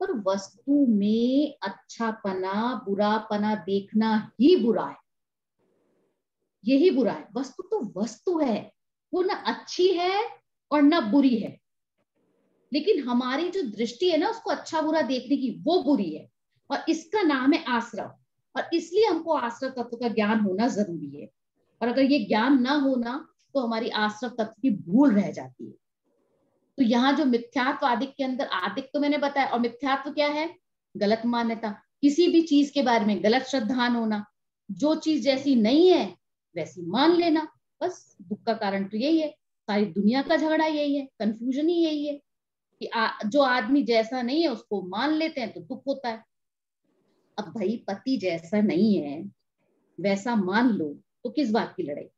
पर वस्तु में अच्छापना बुरापना देखना ही बुरा है, यही बुरा है। वस्तु तो वस्तु है, वो ना अच्छी है और ना बुरी है, लेकिन हमारी जो दृष्टि है ना उसको अच्छा बुरा देखने की, वो बुरी है। और इसका नाम है आश्रव, और इसलिए हमको आश्रव तत्व का ज्ञान होना जरूरी है। और अगर ये ज्ञान ना होना तो हमारी आश्रव तत्व की भूल रह जाती है। तो यहाँ जो मिथ्यात्व आदिक के अंदर, आदिक तो मैंने बताया, और मिथ्यात्व क्या है? गलत मान्यता, किसी भी चीज के बारे में गलत श्रद्धान होना, जो चीज जैसी नहीं है वैसी मान लेना। बस दुख का कारण तो यही है, सारी दुनिया का झगड़ा यही है, कंफ्यूजन ही यही है कि जो आदमी जैसा नहीं है उसको मान लेते हैं तो दुख होता है। अब भाई पति जैसा नहीं है वैसा मान लो तो किस बात की लड़ाई?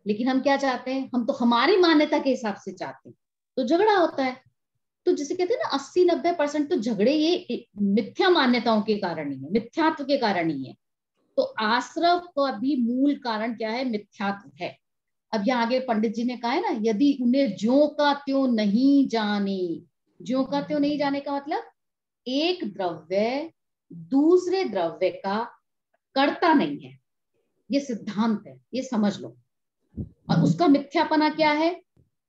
लेकिन हम क्या चाहते हैं? हम तो हमारी मान्यता के हिसाब से चाहते हैं, तो झगड़ा होता है। तो जिसे कहते हैं ना 80-90% तो झगड़े ये मिथ्या मान्यताओं के कारण ही है, मिथ्यात्व के कारण ही है। तो आश्रव का भी मूल कारण क्या है? मिथ्यात्व है। अब यहाँ आगे पंडित जी ने कहा है ना, यदि उन्हें ज्यों का त्यों नहीं जाने। ज्यों का त्यों नहीं जाने का मतलब, एक द्रव्य दूसरे द्रव्य का कर्ता नहीं है, ये सिद्धांत है, ये समझ लो। और उसका मिथ्यापना क्या है?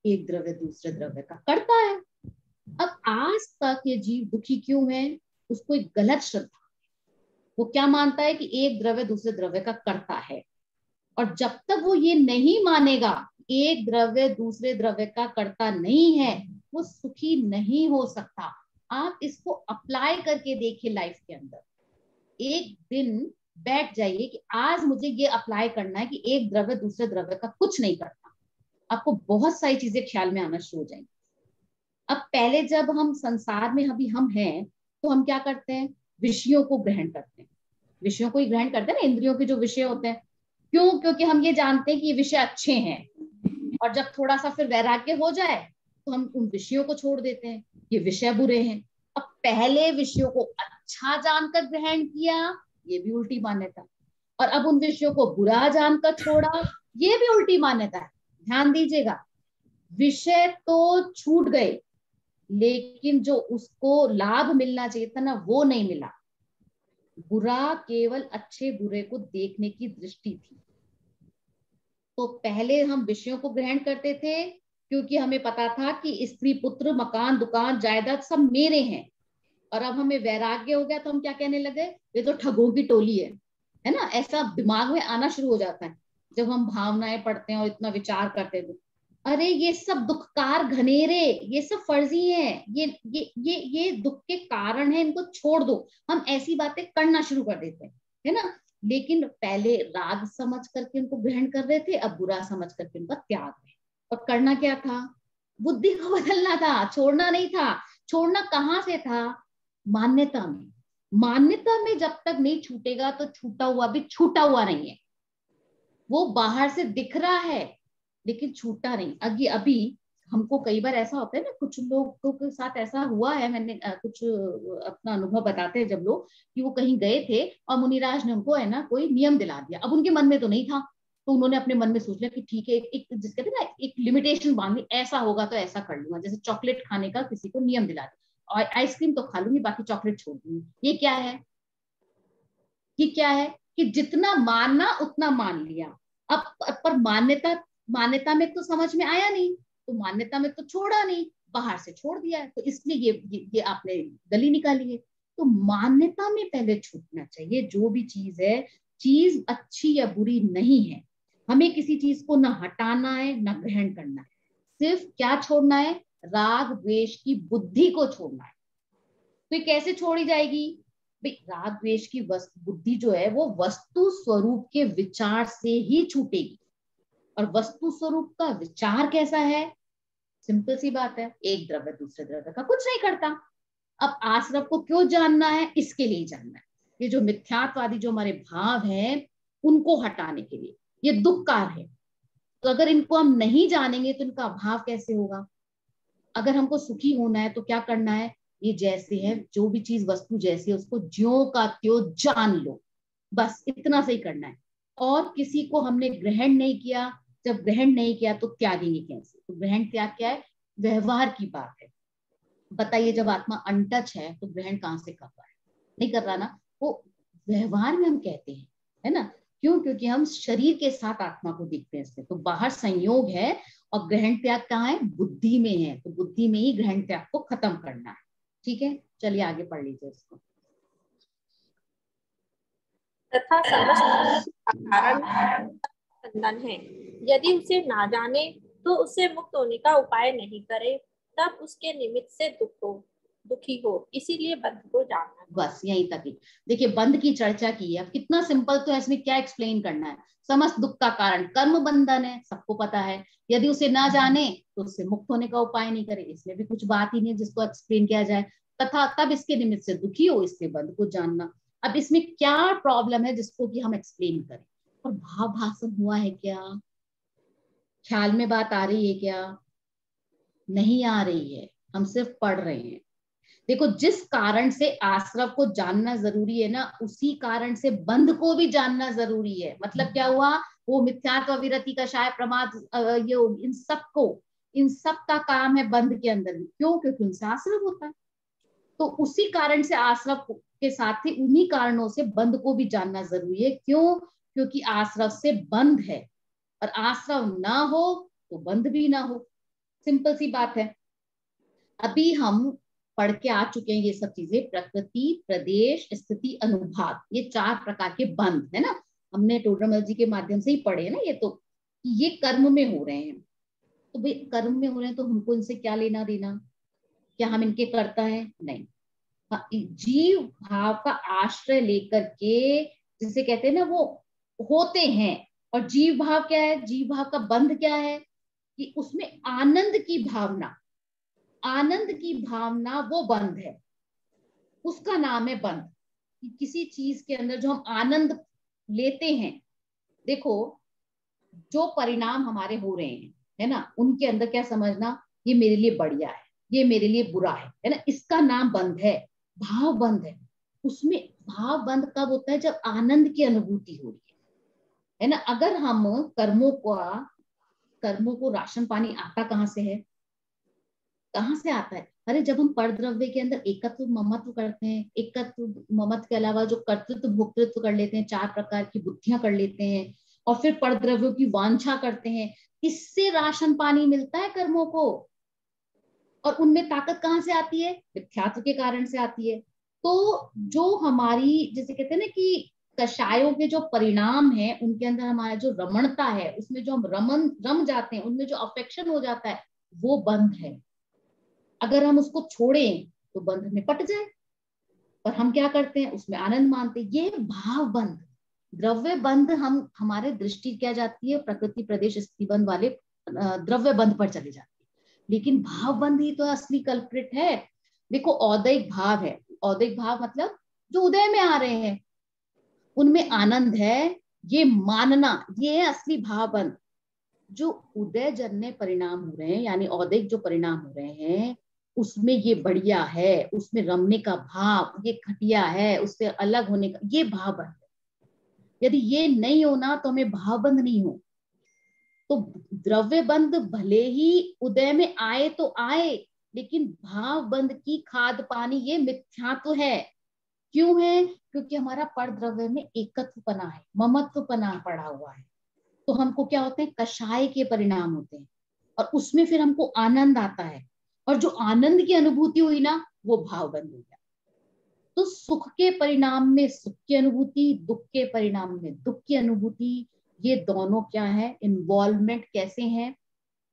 एक द्रव्य दूसरे द्रव्य का कर्ता है। अब आज तक ये जीव दुखी क्यों है? उसको एक गलत श्रद्धा, वो क्या मानता है कि एक द्रव्य दूसरे द्रव्य का कर्ता है। और जब तक वो ये नहीं मानेगा एक द्रव्य दूसरे द्रव्य का कर्ता नहीं है, वो सुखी नहीं हो सकता। आप इसको अप्लाई करके देखिए लाइफ के अंदर, एक दिन बैठ जाइए कि आज मुझे ये अप्लाई करना है कि एक द्रव्य दूसरे द्रव्य का कुछ नहीं करता। आपको बहुत सारी चीजें ख्याल में आना शुरू हो जाएंगी। अब पहले जब हम संसार में अभी हम हैं तो हम क्या करते हैं? विषयों को ग्रहण करते हैं, विषयों को ही ग्रहण करते हैं ना, इंद्रियों के जो विषय होते हैं। क्यों? क्योंकि हम ये जानते हैं कि ये विषय अच्छे हैं, और जब थोड़ा सा फिर वैराग्य हो जाए तो हम उन विषयों को छोड़ देते हैं, ये विषय बुरे हैं। अब पहले विषयों को अच्छा जानकर ग्रहण किया, ये भी उल्टी मान्यता, और अब उन विषयों को बुरा जानकर छोड़ा, ये भी उल्टी मान्यता है। ध्यान दीजिएगा, विषय तो छूट गए लेकिन जो उसको लाभ मिलना चाहिए था ना, वो नहीं मिला। बुरा केवल अच्छे बुरे को देखने की दृष्टि थी। तो पहले हम विषयों को ग्रहण करते थे क्योंकि हमें पता था कि स्त्री पुत्र मकान दुकान जायदाद सब मेरे हैं, और अब हमें वैराग्य हो गया तो हम क्या कहने लगे, ये तो ठगों की टोली है ना। ऐसा दिमाग में आना शुरू हो जाता है जब हम भावनाएं पढ़ते हैं और इतना विचार करते हैं। अरे ये सब दुखकार घनेरे, ये सब फर्जी हैं, ये दुख के कारण है, इनको छोड़ दो। हम ऐसी बातें करना शुरू कर देते हैं, है ना। लेकिन पहले राग समझ करके उनको ग्रहण कर रहे थे, अब बुरा समझ करके उनका त्याग है। और करना क्या था, बुद्धि को बदलना था, छोड़ना नहीं था। छोड़ना कहाँ से था, मान्यता में। मान्यता में जब तक नहीं छूटेगा तो छूटा हुआ भी छूटा हुआ नहीं है, वो बाहर से दिख रहा है लेकिन छूटा नहीं। अभी हमको कई बार ऐसा होता है ना, कुछ लोगों के साथ ऐसा हुआ है, मैंने कुछ अपना अनुभव बताते हैं जब लोग कि वो कहीं गए थे और मुनिराज ने उनको है ना कोई नियम दिला दिया। अब उनके मन में तो नहीं था, तो उन्होंने अपने मन में सोच लिया कि ठीक है, एक जिस कहते हैं ना एक लिमिटेशन बांध ली, ऐसा होगा तो ऐसा कर लूंगा। जैसे चॉकलेट खाने का किसी को नियम दिला दिया, और आइसक्रीम तो खा लूंगी बाकी चॉकलेट छोड़ दूंगी। ये क्या है, ये क्या है कि जितना मानना उतना मान लिया। अब पर मान्यता में तो समझ में आया नहीं, तो मान्यता में तो छोड़ा नहीं, बाहर से छोड़ दिया है, तो इसलिए ये आपने गली निकाली है। तो मान्यता में पहले छूटना चाहिए। जो भी चीज है, चीज अच्छी या बुरी नहीं है, हमें किसी चीज को ना हटाना है ना ग्रहण करना है, सिर्फ क्या छोड़ना है, राग द्वेष की बुद्धि को छोड़ना है। तो ये कैसे छोड़ी जाएगी भाई, राग द्वेष की बुद्धि जो है वो वस्तु स्वरूप के विचार से ही छूटेगी। और वस्तु स्वरूप का विचार कैसा है, सिंपल सी बात है, एक द्रव्य दूसरे द्रव्य का कुछ नहीं करता। अब आश्रव को क्यों जानना है, इसके लिए जानना है। ये जो मिथ्यात्वादी जो हमारे भाव हैं उनको हटाने के लिए, ये दुखकार है। तो अगर इनको हम नहीं जानेंगे तो इनका अभाव कैसे होगा। अगर हमको सुखी होना है तो क्या करना है, ये जैसे है, जो भी चीज वस्तु जैसी है उसको ज्यों का त्यों जान लो, बस इतना सही करना है। और किसी को हमने ग्रहण नहीं किया, जब ग्रहण नहीं किया तो त्यागेंगे कैसे। तो ग्रहण त्याग क्या है, व्यवहार की बात है। बताइए, जब आत्मा अनटच है तो ग्रहण कहाँ से कर रहा है, नहीं कर रहा ना। वो व्यवहार में हम कहते हैं, है ना। क्यों, क्योंकि हम शरीर के साथ आत्मा को देखते हैं इससे। तो बाहर संयोग है और ग्रहण त्याग कहाँ है, बुद्धि में है। तो बुद्धि में ही ग्रहण त्याग को खत्म करना है। ठीक है, चलिए आगे पढ़ लीजिए इसको। तथा समस्त कारण बंधन है, यदि उसे ना जाने तो उससे मुक्त होने का उपाय नहीं करे, तब उसके निमित्त से दुखी हो। इसीलिए बंध को जानना। बस यहीं तक ही। देखिए, बंध की चर्चा की है, अब कितना सिंपल। तो इसमें क्या एक्सप्लेन करना है, समस्त दुख का कारण कर्म बंधन है, सबको पता है। यदि उसे ना जाने तो उससे मुक्त होने का उपाय नहीं करे, इसमें भी कुछ बात ही नहीं जिसको एक्सप्लेन किया जाए। तथा तब इसके निमित्त से दुखी हो, इससे बंध को जानना। अब इसमें क्या प्रॉब्लम है जिसको कि हम एक्सप्लेन करें। और भाव भाषण हुआ है क्या, ख्याल में बात आ रही है क्या, नहीं आ रही है, हम सिर्फ पढ़ रहे हैं। देखो, जिस कारण से आश्रव को जानना जरूरी है ना, उसी कारण से बंध को भी जानना जरूरी है। मतलब क्या हुआ, वो मिथ्यात्व विरति का शाय प्रमाद ये इन सब का काम है बंध के अंदर। क्यों, क्योंकि उनसे आश्रव होता है। तो उसी कारण से आश्रव के साथ ही उन्हीं कारणों से बंध को भी जानना जरूरी है। क्यों, क्योंकि आश्रव से बंध है, और आश्रव ना हो तो बंध भी ना हो। सिंपल सी बात है। अभी हम पढ़ के आ चुके हैं ये सब चीजें, प्रकृति प्रदेश स्थिति अनुभाग, ये 4 प्रकार के बंध है ना। हमने टोडरमल जी के माध्यम से ही पढ़े है ना। ये तो ये कर्म में हो रहे हैं। तो भाई कर्म में हो रहे हैं तो हमको इनसे क्या लेना देना, क्या हम इनके कर्ता है, नहीं। जीव भाव का आश्रय लेकर के, जिसे कहते हैं ना, वो होते हैं। और जीव भाव क्या है, जीव भाव का बंध क्या है कि उसमें आनंद की भावना, आनंद की भावना वो बंध है, उसका नाम है बंध। कि किसी चीज के अंदर जो हम आनंद लेते हैं, देखो जो परिणाम हमारे हो रहे हैं, है ना, उनके अंदर क्या समझना, ये मेरे लिए बढ़िया है, ये मेरे लिए बुरा है ना, इसका नाम बंध है। भाव बंद है। उसमें भाव बंद कब होता है? जब आनंद की अनुभूति हो रही है ना। अगर हम कर्मों को राशन पानी आता कहाँ से है? कहाँ से आता है? अरे जब हम परद्रव्य के अंदर एकत्व ममत्व करते हैं, एकत्व ममत्व के अलावा जो कर्तृत्व भोक्तृत्व कर लेते हैं, 4 प्रकार की बुद्धियां कर लेते हैं, और फिर परद्रव्यों की वांछा करते हैं, इससे राशन पानी मिलता है कर्मों को। और उनमें ताकत कहाँ से आती है? मिथ्यात्व के कारण से आती है। तो जो हमारी, जैसे कहते हैं ना कि कषायों के जो परिणाम है, उनके अंदर हमारा जो रमणता है, उसमें जो हम रम जाते हैं, उनमें जो अफेक्शन हो जाता है, वो बंध है। अगर हम उसको छोड़ें तो बंध निपट जाए, पर हम क्या करते हैं? उसमें आनंद मानते हैं। ये भाव बंध, द्रव्य बंध, हम हमारे दृष्टि क्या जाती है? प्रकृति प्रदेश स्थिति बंध वाले द्रव्य बंध पर चले जाते हैं। लेकिन भाव बंध ही तो असली कल्प्रिट है। देखो, औदैहिक भाव है, औदैहिक भाव मतलब जो उदय में आ रहे हैं, उनमें आनंद है, ये मानना, ये है असली भाव बंध। जो उदय जन्य परिणाम हो रहे हैं, यानी औदैहिक जो परिणाम हो रहे हैं, उसमें ये बढ़िया है, उसमें रमने का भाव, ये घटिया है, उससे अलग होने का, ये भाव बंध है। यदि ये नहीं होना तो हमें भाव बंध नहीं हो। तो द्रव्य बंध भले ही उदय में आए तो आए, लेकिन भाव बंध की खाद पानी ये मिथ्यात्व है। क्यों है? क्योंकि हमारा पर द्रव्य में एकत्वपना है, ममत्वपना पड़ा हुआ है। तो हमको क्या होते हैं? कषाय के परिणाम होते हैं, और उसमें फिर हमको आनंद आता है, और जो आनंद की अनुभूति हुई ना, वो भाव बन गया। तो सुख के परिणाम में सुख की अनुभूति, दुख के परिणाम में दुख की अनुभूति, ये दोनों क्या है? इन्वॉल्वमेंट कैसे है?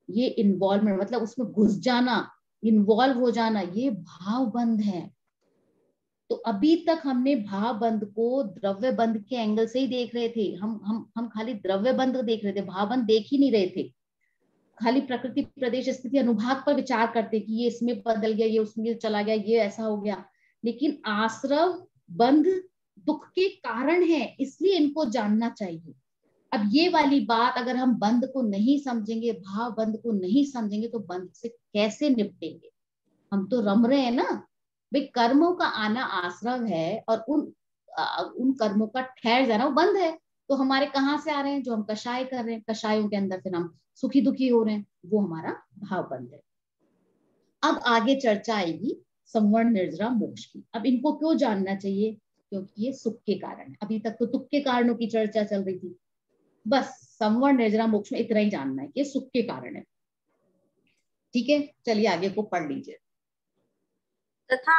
ये इन्वॉल्वमेंट मतलब उसमें घुस जाना, इन्वॉल्व हो जाना, ये भाव बंध है। तो अभी तक हमने भाव बंध को द्रव्य बंध के एंगल से ही देख रहे थे। हम खाली द्रव्य बंध देख रहे थे, भाव बंध देख ही नहीं रहे थे। खाली प्रकृति प्रदेश स्थिति अनुभाग पर विचार करते कि ये इसमें बदल गया, ये उसमें चला गया, ये ऐसा हो गया। लेकिन आश्रव बंध दुख के कारण है, इसलिए इनको जानना चाहिए। अब ये वाली बात अगर हम बंध को नहीं समझेंगे, भाव बंध को नहीं समझेंगे, तो बंध से कैसे निपटेंगे? हम तो रम रहे हैं ना भाई। कर्मों का आना आश्रव है, और उन कर्मों का ठहर जाना वो बंध है। तो हमारे कहाँ से आ रहे हैं? जो हम कषाय कर रहे हैं, कषायों के अंदर फिर हम सुखी दुखी हो रहे हैं, वो हमारा भाव बंध है। अब आगे चर्चा आएगी संवर्ण निर्जरा मोक्ष की। अब इनको क्यों जानना चाहिए? क्योंकि ये सुख के कारण है। अभी तक तो दुख के कारणों की चर्चा चल रही थी। बस संवर्ण निर्जरा मोक्ष में इतना ही जानना है कि सुख के कारण है। ठीक है, चलिए आगे को पढ़ लीजिए। तथा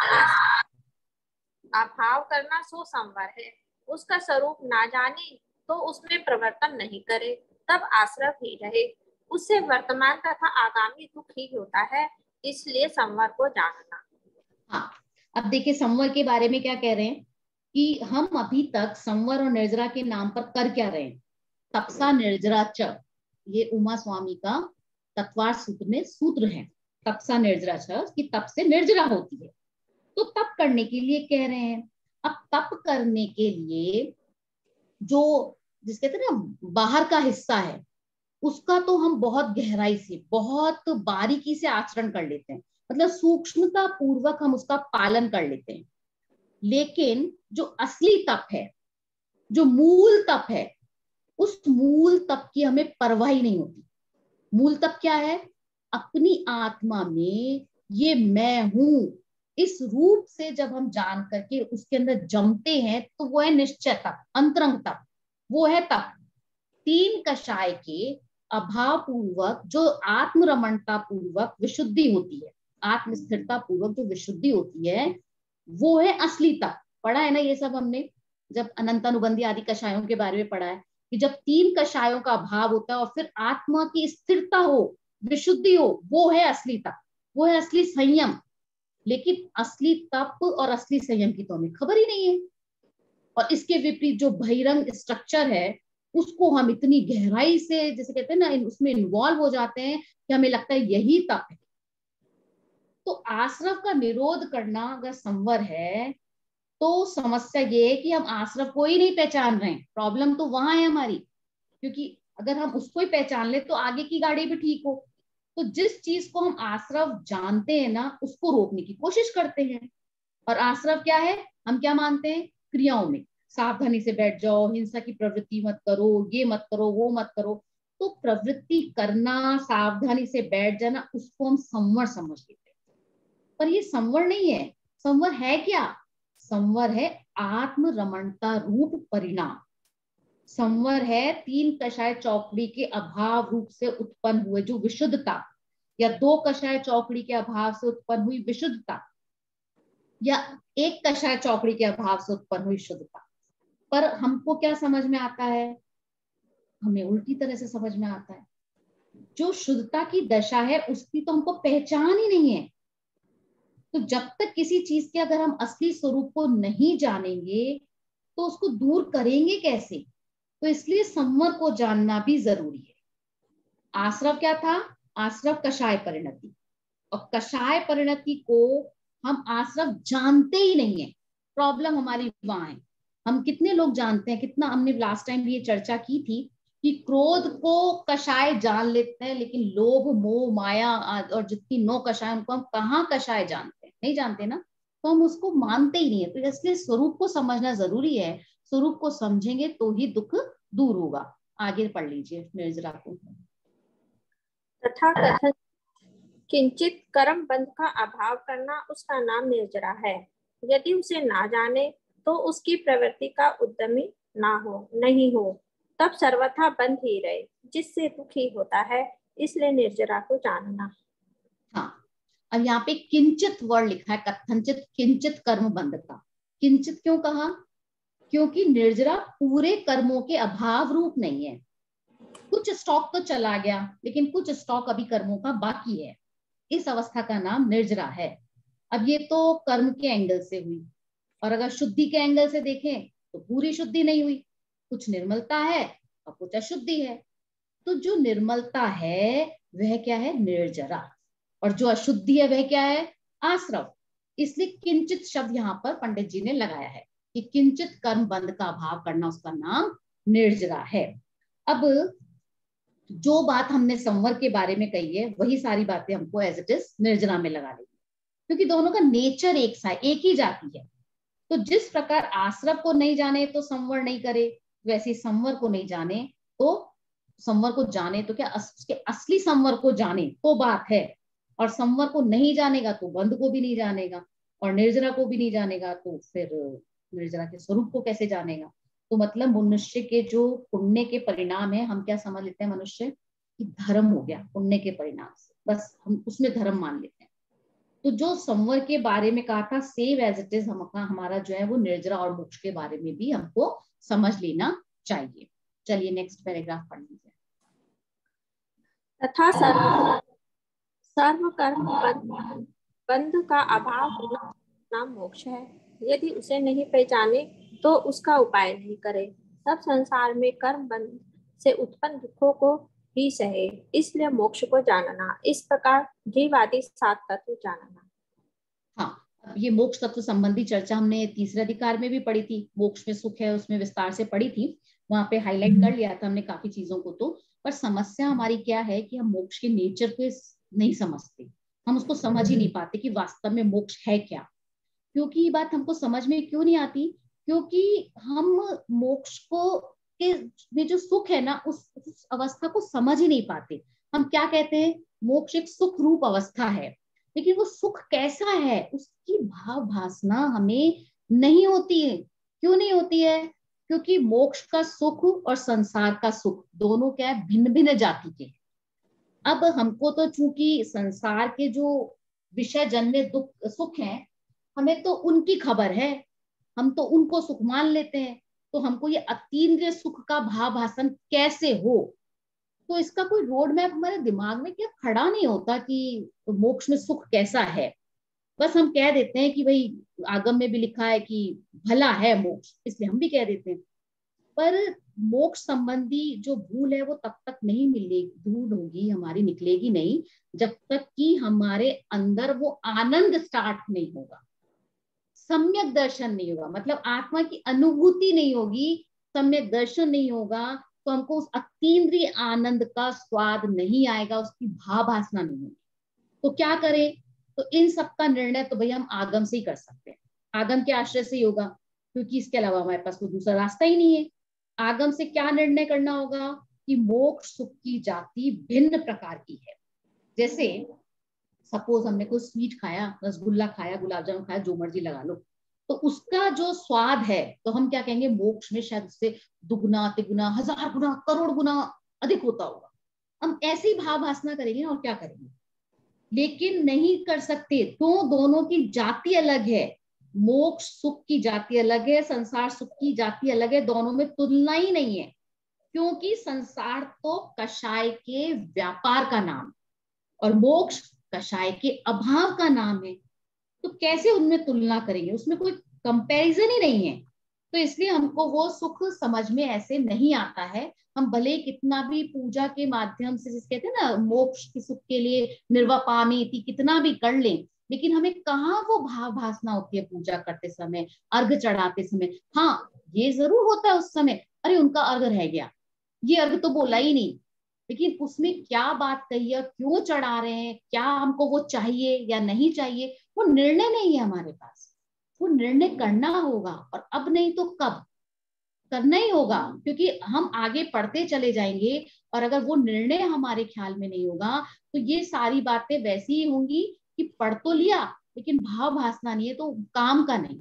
अभाव करना सो संवर है, उसका स्वरूप ना जाने तो उसमें प्रवर्तन नहीं करे, तब आश्रव ही रहे, उससे वर्तमान तथा आगामी दुख ही होता है, इसलिए संवर को जानना। हाँ, अब देखिए संवर के बारे में क्या कह रहे हैं कि हम अभी तक संवर और निर्जरा के नाम पर कर क्या रहे हैं? तपसा निर्जरा च, ये उमा स्वामी का तत्वार सूत्र में सूत्र है। तपसा निर्जरा च कि तप से निर्जरा होती है, तो तप करने के लिए कह रहे हैं। अब तप करने के लिए जो जिस कहते हैं ना बाहर का हिस्सा है, उसका तो हम बहुत गहराई से, बहुत बारीकी से आचरण कर लेते हैं, मतलब सूक्ष्मता पूर्वक हम उसका पालन कर लेते हैं। लेकिन जो असली तप है, जो मूल तप है, उस मूल तप की हमें परवाह ही नहीं होती। मूल तप क्या है? अपनी आत्मा में ये मैं हूं, इस रूप से जब हम जान करके उसके अंदर जमते हैं, तो वो है निश्चय तप, अंतरंग तप, वो है तप। 3 कषाय के अभाव पूर्वक जो आत्मरमणता पूर्वक विशुद्धि होती है, आत्म स्थिरता पूर्वक जो विशुद्धि होती है, वो है असली तप। पढ़ा है ना ये सब हमने, जब अनंतानुबंधी आदि कषायों के बारे में पढ़ा है कि जब 3 कषायों का अभाव होता है और फिर आत्मा की स्थिरता हो, विशुद्धि हो, वो है असली तप, वो है असली संयम। लेकिन असली तप और असली संयम की तो हमें खबर ही नहीं है। और इसके विपरीत जो बहिरंग स्ट्रक्चर है, उसको हम इतनी गहराई से, जैसे कहते हैं ना, उसमें इन्वॉल्व हो जाते हैं कि हमें लगता है यही तप है। तो आश्रव का निरोध करना अगर संवर है, तो समस्या ये है कि हम आश्रव को ही नहीं पहचान रहे हैं। प्रॉब्लम तो वहां है हमारी, क्योंकि अगर हम उसको ही पहचान ले तो आगे की गाड़ी भी ठीक हो। तो जिस चीज को हम आश्रव जानते हैं ना, उसको रोकने की कोशिश करते हैं, और आश्रव क्या है, हम क्या मानते हैं, क्रियाओं में, सावधानी से बैठ जाओ, हिंसा की प्रवृत्ति मत करो, ये मत करो, वो मत करो। तो प्रवृत्ति करना, सावधानी से बैठ जाना, उसको हम संवर समझ लेते हैं। पर ये संवर नहीं है। संवर है क्या, संवर है आत्म रमणता रूप परिणाम। संवर है तीन कषाय चौकड़ी के अभाव रूप से उत्पन्न हुए जो विशुद्धता, या दो कषाय चौकड़ी के अभाव से उत्पन्न हुई विशुद्धता, या एक कषाय चौकड़ी के अभाव से उत्पन्न हुई शुद्धता। पर हमको क्या समझ में आता है, हमें उल्टी तरह से समझ में आता है। जो शुद्धता की दशा है उसकी तो हमको पहचान ही नहीं है। तो जब तक किसी चीज के अगर हम असली स्वरूप को नहीं जानेंगे तो उसको दूर करेंगे कैसे। तो इसलिए संवर को जानना भी जरूरी है। आश्रव क्या था, आश्रव कषाय परिणति, और कषाय परिणति को हम आश्रव जानते ही नहीं है। प्रॉब्लम हमारी वहां है। हम कितने लोग जानते हैं, कितना हमने लास्ट टाइम भी ये चर्चा की थी कि क्रोध को कषाय जान लेते हैं, लेकिन लोभ मोह माया और जितनी 9 कषाय उनको हम कहाँ कषाय जानते हैं, नहीं जानते ना। तो हम उसको मानते ही नहीं है। तो इसलिए स्वरूप को समझना जरूरी है। स्वरूप को समझेंगे तो ही दुख दूर होगा। आगे पढ़ लीजिए निर्जरा को। तथा कथन किंचित कर्म बंध का अभाव करना उसका नाम निर्जरा है। यदि उसे ना जाने तो उसकी प्रवृत्ति का उद्यमी नहीं हो तब सर्वथा बंध ही रहे, जिससे दुखी होता है। इसलिए निर्जरा को जानना। हाँ, अब यहाँ पे किंचित वर्ड लिखा है, कथनचित किंचित कर्म बंध का। किंचित क्यों कहा, क्योंकि निर्जरा पूरे कर्मों के अभाव रूप नहीं है। कुछ स्टॉक तो चला गया, लेकिन कुछ स्टॉक अभी कर्मों का बाकी है। इस अवस्था का नाम निर्जरा है। अब ये तो कर्म के एंगल से हुई, और अगर शुद्धि के एंगल से देखें तो पूरी शुद्धि नहीं हुई, कुछ निर्मलता है और कुछ अशुद्धि है। तो जो निर्मलता है वह क्या है, निर्जरा, और जो अशुद्धि है वह क्या है, आश्रव। इसलिए किंचित शब्द यहाँ पर पंडित जी ने लगाया है कि किंचित कर्म बंध का अभाव करना उसका नाम निर्जरा है। अब जो बात हमने संवर के बारे में कही है वही सारी बातें हमको एज इट इज निर्जरा में लगा देंगे, क्योंकि दोनों का नेचर एक ही जाति है। तो जिस प्रकार आश्रव को नहीं जाने तो संवर नहीं करे, वैसे संवर को नहीं जाने तो संवर को जाने तो क्या उसके असली संवर को जाने तो बात है। और संवर को नहीं जानेगा तो बंध को भी नहीं जानेगा, और निर्जरा को भी नहीं जानेगा तो फिर निर्जरा के स्वरूप को कैसे जानेगा। तो मतलब मनुष्य के जो पुण्य के परिणाम है, हम क्या समझ लेते हैं मनुष्य कि धर्म हो गया पुण्य के परिणाम से, बस हम उसमें धर्म मान लेते हैं। तो जो संवर के बारे में कहा था सेव एज इट इज हमारा जो है वो निर्जरा और मोक्ष के बारे में भी हमको समझ लेना चाहिए। चलिए नेक्स्ट पैराग्राफ पढ़ लीजिए। तथा सर्व कर्म बंध का अभाव होना नाम मोक्ष है। यदि उसे नहीं पहचाने तो उसका उपाय नहीं करे, तब संसार में कर्म बंध से उत्पन्न दुखों को ही सहे। इसलिए मोक्ष को जानना। इस प्रकार जीवादि 7 तत्व जानना। हाँ, ये मोक्ष तत्व संबंधी चर्चा हमने तीसरे अधिकार में भी पढ़ी थी। मोक्ष में सुख है उसमें विस्तार से पढ़ी थी, वहां पे हाईलाइट कर लिया था हमने काफी चीजों को। तो पर समस्या हमारी क्या है कि हम मोक्ष के नेचर को नहीं समझते, हम उसको समझ ही नहीं पाते कि वास्तव में मोक्ष है क्या। क्योंकि ये बात हमको समझ में क्यों नहीं आती, क्योंकि हम मोक्ष को के में जो सुख है ना उस अवस्था को समझ ही नहीं पाते। हम क्या कहते हैं, मोक्ष एक सुख रूप अवस्था है, लेकिन वो सुख कैसा है उसकी भाव भासना हमें नहीं होती है। क्यों नहीं होती है, क्योंकि मोक्ष का सुख और संसार का सुख दोनों क्या है, भिन्न भिन्न जाति के। अब हमको तो चूंकि संसार के जो विषय जन्य दुख सुख है हमें तो उनकी खबर है, हम तो उनको सुख मान लेते हैं। तो हमको ये अतीन्द्रिय सुख का भाव भाषण कैसे हो, तो इसका कोई रोड मैप हमारे दिमाग में क्या खड़ा नहीं होता कि मोक्ष में सुख कैसा है। बस हम कह देते हैं कि भाई आगम में भी लिखा है कि भला है मोक्ष, इसलिए हम भी कह देते हैं। पर मोक्ष संबंधी जो भूल है वो तब तक नहीं मिलेगी, दूर होगी हमारी, निकलेगी नहीं जब तक कि हमारे अंदर वो आनंद स्टार्ट नहीं होगा, सम्यक दर्शन नहीं होगा, मतलब आत्मा की अनुभूति नहीं होगी, सम्यक दर्शन नहीं होगा, तो हमको उस अतीन्द्रिय आनंद का स्वाद नहीं आएगा, उसकी भावभासना नहीं होगी। तो क्या करें, तो इन सब का निर्णय तो भाई हम आगम से ही कर सकते हैं। आगम के आश्रय से ही होगा, क्योंकि इसके अलावा हमारे पास कोई दूसरा रास्ता ही नहीं है। आगम से क्या निर्णय करना होगा कि मोक्ष सुख की जाति भिन्न प्रकार की है। जैसे सपोज हमने कोई स्वीट खाया, रसगुल्ला खाया, गुलाब जामुन खाया, जो मर्जी लगा लो, तो उसका जो स्वाद है तो हम क्या कहेंगे, मोक्ष में शायद उससे दुगुना तिगुना 1000 गुना करोड़ गुना अधिक होता होगा। हम ऐसी भाव भासना करेंगे और क्या करेंगे, लेकिन नहीं कर सकते। तो दोनों की जाति अलग है, मोक्ष सुख की जाति अलग है, संसार सुख की जाति अलग है, दोनों में तुलना ही नहीं है। क्योंकि संसार तो कषाय के व्यापार का नाम और मोक्ष कषाय के अभाव का नाम है, तो कैसे उनमें तुलना करेंगे, उसमें कोई कंपैरिजन ही नहीं है। तो इसलिए हमको वो सुख समझ में ऐसे नहीं आता है। हम भले कितना भी पूजा के माध्यम से, जिस कहते हैं ना मोक्ष के सुख के लिए निर्वापामी कितना भी कर लें, लेकिन हमें कहाँ वो भाव भासना होती है पूजा करते समय, अर्घ चढ़ाते समय। हाँ, ये जरूर होता है उस समय, अरे उनका अर्घ रह गया, ये अर्घ तो बोला ही नहीं, लेकिन उसमें क्या बात कही है, क्यों चढ़ा रहे हैं, क्या हमको वो चाहिए या नहीं चाहिए, वो निर्णय नहीं है हमारे पास। वो निर्णय करना होगा, और अब नहीं तो कब करना ही होगा, क्योंकि हम आगे पढ़ते चले जाएंगे और अगर वो निर्णय हमारे ख्याल में नहीं होगा तो ये सारी बातें वैसी ही होंगी कि पढ़ तो लिया लेकिन भाव भासना नहीं है, तो काम का नहीं,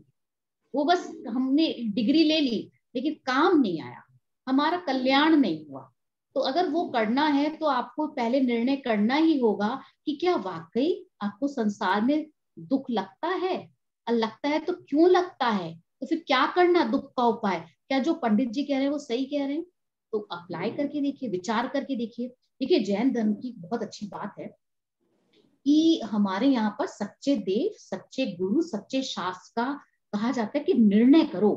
वो बस हमने डिग्री ले ली लेकिन काम नहीं आया, हमारा कल्याण नहीं हुआ। तो अगर वो करना है तो आपको पहले निर्णय करना ही होगा कि क्या वाकई आपको संसार में दुख लगता है, और लगता है तो क्यों लगता है, तो फिर क्या करना दुख का उपाय। क्या जो पंडित जी कह रहे हैं वो सही कह रहे हैं, तो अप्लाई करके देखिए, विचार करके देखिए। देखिए जैन धर्म की बहुत अच्छी बात है कि हमारे यहाँ पर सच्चे देव, सच्चे गुरु, सच्चे शास्त्र का कहा जाता है कि निर्णय करो।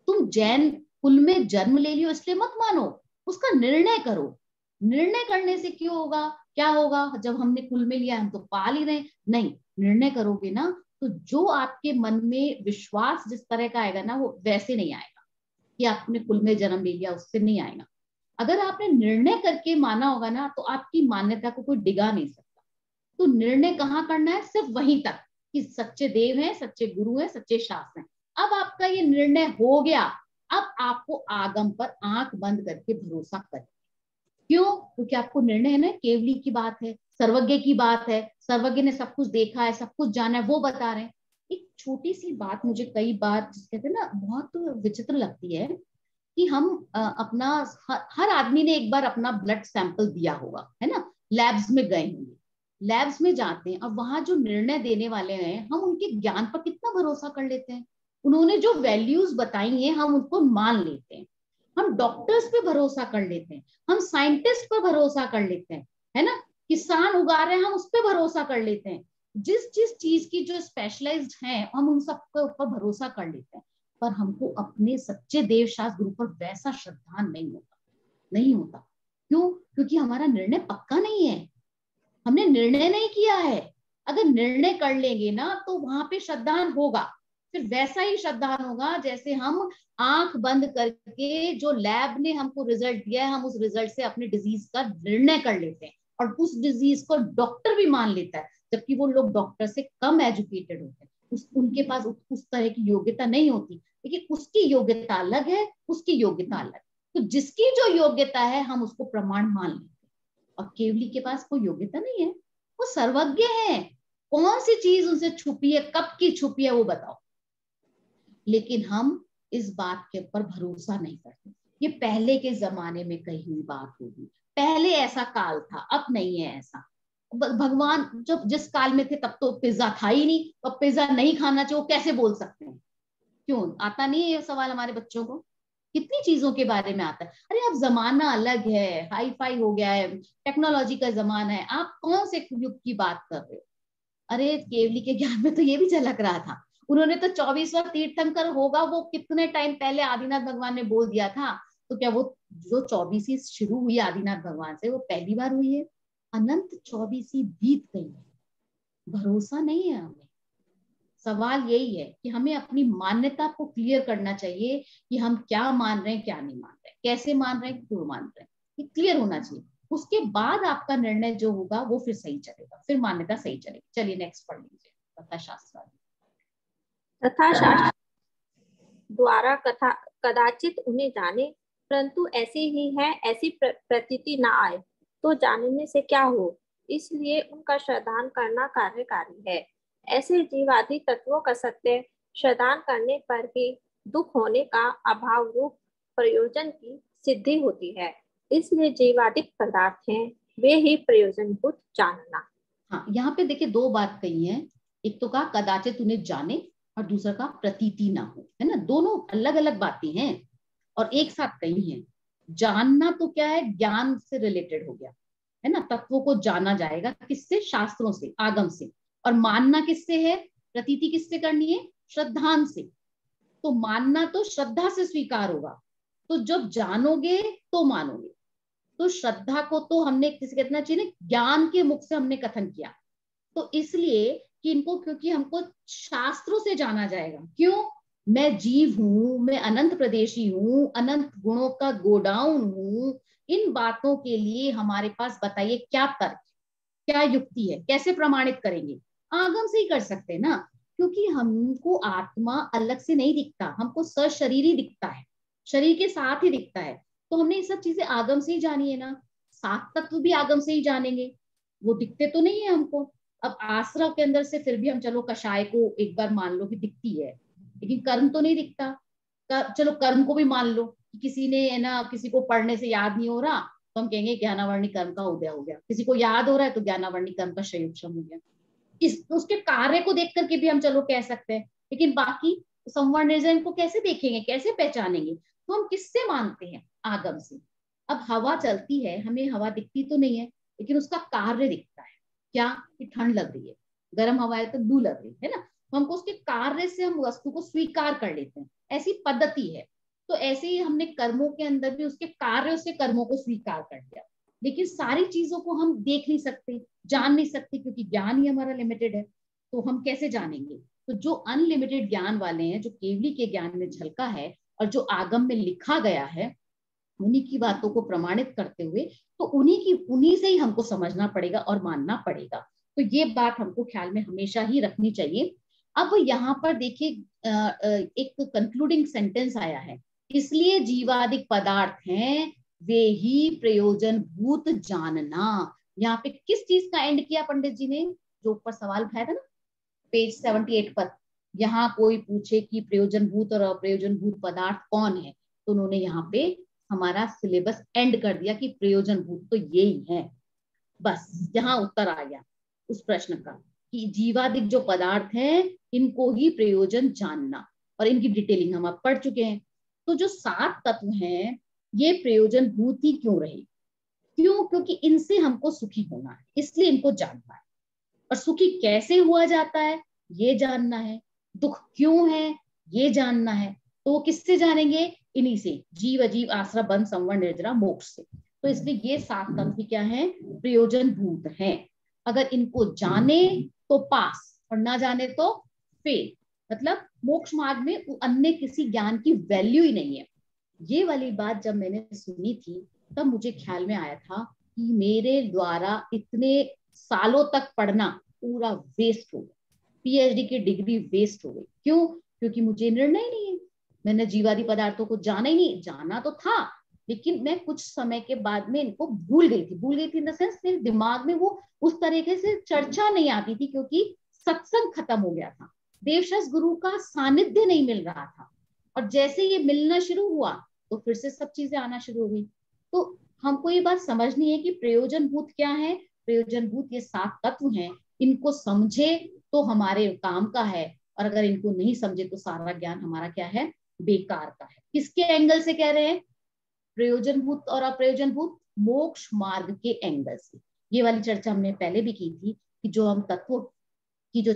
तुम जैन कुल में जन्म ले लियो इसलिए मत मानो, उसका निर्णय करो। निर्णय करने से क्यों होगा, क्या होगा, जब हमने कुल में लिया हम तो पाल ही रहे, नहीं, निर्णय करोगे ना तो जो आपके मन में विश्वास जिस तरह का आएगा ना वो वैसे नहीं आएगा कि आपने कुल में जन्म ले लिया, उससे नहीं आएगा। अगर आपने निर्णय करके माना होगा ना तो आपकी मान्यता को कोई डिगा नहीं सकता। तो निर्णय कहाँ करना है, सिर्फ वहीं तक कि सच्चे देव हैं, सच्चे गुरु हैं, सच्चे शास्त्र हैं। अब आपका ये निर्णय हो गया, अब आपको आगम पर आंख बंद करके भरोसा करें। क्यों, क्योंकि आपको निर्णय है ना, केवली की बात है, सर्वज्ञ की बात है, सर्वज्ञ ने सब कुछ देखा है, सब कुछ जाना है, वो बता रहे हैं। एक छोटी सी बात मुझे कई बार कहते हैं ना बहुत विचित्र लगती है कि हम अपना हर आदमी ने एक बार अपना ब्लड सैंपल दिया होगा, है ना, लैब्स में गए होंगे, लैब्स में जाते हैं, अब वहां जो निर्णय देने वाले हैं हम उनके ज्ञान पर कितना भरोसा कर लेते हैं, उन्होंने जो वैल्यूज बताई हैं हम उनको मान लेते हैं, हम डॉक्टर्स पे भरोसा कर लेते हैं, हम साइंटिस्ट पर भरोसा कर लेते हैं, है ना, किसान उगा रहे हैं हम उस पर भरोसा कर लेते हैं, जिस जिस चीज की जो स्पेशलाइज्ड है हम उन सब के ऊपर भरोसा कर लेते हैं। पर हमको अपने सच्चे देव शास्त्र गुरु पर वैसा श्रद्धा नहीं होता, नहीं होता। क्यों, क्योंकि हमारा निर्णय पक्का नहीं है, हमने निर्णय नहीं किया है। अगर निर्णय कर लेंगे ना तो वहां पे श्रद्धान होगा, फिर वैसा ही श्रद्धान होगा जैसे हम आंख बंद करके जो लैब ने हमको रिजल्ट दिया है हम उस रिजल्ट से अपने डिजीज का निर्णय कर लेते हैं और उस डिजीज को डॉक्टर भी मान लेता है, जबकि वो लोग डॉक्टर से कम एजुकेटेड होते हैं, उनके पास उस तरह की योग्यता नहीं होती, लेकिन उसकी योग्यता अलग है, उसकी योग्यता अलग। तो जिसकी जो योग्यता है हम उसको प्रमाण मान लेते हैं, और केवली के पास कोई योग्यता नहीं है, वो सर्वज्ञ है, कौन सी चीज उनसे छुपी है, कब की छुपी है वो बताओ। लेकिन हम इस बात के ऊपर भरोसा नहीं करते। ये पहले के जमाने में कही हुई बात होगी, पहले ऐसा काल था, अब नहीं है ऐसा। भगवान जब जिस काल में थे तब तो पिज्जा था ही नहीं, तो पिज्जा नहीं खाना चाहिए वो कैसे बोल सकते हैं। क्यों आता नहीं है ये सवाल हमारे बच्चों को, कितनी चीजों के बारे में आता है। अरे अब जमाना अलग है, हाई फाई हो गया है, टेक्नोलॉजी का जमाना है, आप कौन से युग की बात कर रहे हो। अरे केवली के ज्ञान में तो ये भी झलक रहा था, उन्होंने तो 24वां तीर्थंकर होगा वो कितने टाइम पहले आदिनाथ भगवान ने बोल दिया था। तो क्या वो जो 24वीं शुरू हुई आदिनाथ भगवान से वो पहली बार हुई है, अनंत 24वीं बीत गई है, भरोसा नहीं है हमें। सवाल यही है कि हमें अपनी मान्यता को क्लियर करना चाहिए कि हम क्या मान रहे हैं, क्या नहीं मान रहे, कैसे मान रहे हैं, क्यों मान रहे हैं, ये क्लियर होना चाहिए। उसके बाद आपका निर्णय जो होगा वो फिर सही चलेगा, फिर मान्यता सही चलेगी। चलिए नेक्स्ट पढ़ लीजिए कथा शास्त्र। तथा शास्त्र द्वारा कदाचित उन्हें जाने, परंतु ऐसे ही है ऐसी प्रतीति न आए तो जानने से क्या हो, इसलिए उनका श्रद्धान करना कार्यकारी है। ऐसे जीवादि तत्वों का सत्य श्रद्धान करने पर ही दुख होने का अभाव रूप प्रयोजन की सिद्धि होती है। इसलिए जीवादिक पदार्थ हैं वे ही प्रयोजनभूत जानना। हाँ, यहाँ पे देखिए दो बात कही है, एक तो कहा कदाचित उन्हें जाने और दूसरा का प्रतीति ना हो, है ना, दोनों अलग अलग बातें हैं और एक साथ कही हैं। जानना तो क्या है, ज्ञान से रिलेटेड हो गया, है ना, तत्वों को जाना जाएगा किससे, शास्त्रों से, आगम से, और मानना किससे है, प्रतीति किससे करनी है, श्रद्धान से। तो मानना तो श्रद्धा से स्वीकार होगा, तो जब जानोगे तो मानोगे। तो श्रद्धा को तो हमने किसी कहना चाहिए ज्ञान के मुख से हमने कथन किया, तो इसलिए कि इनको, क्योंकि हमको शास्त्रों से जाना जाएगा। क्यों, मैं जीव हूं, मैं अनंत प्रदेशी हूं, अनंत गुणों का गोडाउन हूं, इन बातों के लिए हमारे पास बताइए क्या तर्क, क्या युक्ति है, कैसे प्रमाणित करेंगे, आगम से ही कर सकते हैं ना, क्योंकि हमको आत्मा अलग से नहीं दिखता, हमको सशरीर ही दिखता है, शरीर के साथ ही दिखता है, तो हमने ये सब चीजें आगम से ही जानी है ना। सात तत्व भी आगम से ही जानेंगे, वो दिखते तो नहीं है हमको। अब आश्रव के अंदर से फिर भी हम चलो कषाय को एक बार मान लो कि दिखती है, लेकिन कर्म तो नहीं दिखता। चलो कर्म को भी मान लो कि किसी ने, है ना, किसी को पढ़ने से याद नहीं हो रहा तो हम कहेंगे ज्ञानावर्णी कर्म का उदय हो गया, किसी को याद हो रहा है तो ज्ञानावर्णी कर्म का संयुक्षम हो गया। इस उसके कार्य को देख करके भी हम चलो कह सकते हैं, लेकिन बाकी संवर्ण निर्जन को कैसे देखेंगे, कैसे पहचानेंगे, तो हम किससे मानते हैं, आगम से। अब हवा चलती है, हमें हवा दिखती तो नहीं है, लेकिन उसका कार्य दिखता है, क्या, कि ठंड लग रही है, गर्म हवा है तो लू लग रही है ना, तो हमको उसके कार्य से हम वस्तु को स्वीकार कर लेते हैं, ऐसी पद्धति है। तो ऐसे ही हमने कर्मों के अंदर भी उसके कार्यों से कर्मों को स्वीकार कर लिया, लेकिन सारी चीजों को हम देख नहीं सकते, जान नहीं सकते, क्योंकि ज्ञान ही हमारा लिमिटेड है। तो हम कैसे जानेंगे, तो जो अनलिमिटेड ज्ञान वाले हैं, जो केवली के ज्ञान में झलका है और जो आगम में लिखा गया है, उन्हीं की बातों को प्रमाणित करते हुए, तो उन्हीं से ही हमको समझना पड़ेगा और मानना पड़ेगा। तो ये बात हमको ख्याल में हमेशा ही रखनी चाहिए। अब यहाँ पर देखिए एक कंक्लूडिंग सेंटेंस आया है, इसलिए जीवादिक पदार्थ हैं वे ही प्रयोजन भूत जानना। यहाँ पे किस चीज का एंड किया पंडित जी ने, जो ऊपर सवाल उठाया था ना पेज 78 पर, यहाँ कोई पूछे कि प्रयोजन भूत और अप्रयोजन भूत पदार्थ कौन है, तो उन्होंने यहाँ पे हमारा सिलेबस एंड कर दिया कि प्रयोजन भूत तो यही है। बस यहाँ उत्तर आ गया उस प्रश्न का कि जीवादिक जो पदार्थ हैं इनको ही प्रयोजन जानना, और इनकी डिटेलिंग हम अब पढ़ चुके हैं। तो जो 7 तत्व हैं ये प्रयोजन भूत ही क्यों रहे, क्यों, क्योंकि इनसे हमको सुखी होना है, इसलिए इनको जानना है। और सुखी कैसे हुआ जाता है ये जानना है, दुख क्यों है ये जानना है, तो वो किससे जानेंगे, इन्हीं से, जीव अजीव आश्रय बंध संवरण निर्जरा मोक्ष से। तो इसलिए ये 7 तत्व क्या है, प्रयोजन भूत हैं। अगर इनको जाने तो पास और ना जाने तो फेल, मतलब मोक्ष मार्ग में अन्य किसी ज्ञान की वैल्यू ही नहीं है। ये वाली बात जब मैंने सुनी थी तब मुझे ख्याल में आया था कि मेरे द्वारा इतने सालों तक पढ़ना पूरा वेस्ट हो गया, पीएचडी की डिग्री वेस्ट हो गई। क्यों, क्योंकि मुझे निर्णय नहीं है, मैंने जीवादी पदार्थों को जाना ही नहीं, जाना तो था लेकिन मैं कुछ समय के बाद में इनको भूल गई थी इन द सेंस मेरे दिमाग में वो उस तरीके से चर्चा नहीं आती थी, क्योंकि सत्संग खत्म हो गया था, देवशस गुरु का सानिध्य नहीं मिल रहा था। और जैसे ये मिलना शुरू हुआ तो फिर से सब चीजें आना शुरू हो गई। तो हमको ये बात समझनी है कि प्रयोजन भूत क्या है, प्रयोजन भूत ये 7 तत्व हैं, इनको समझे तो हमारे काम का है, और अगर इनको नहीं समझे तो सारा ज्ञान हमारा क्या है, बेकार का है। किसके एंगल से कह रहे हैं, प्रयोजन भूत और अप्रयोजन भूत, मोक्ष मार्ग के एंगल से। ये वाली चर्चा हमने पहले भी की थी कि जो हम तत्वों की जो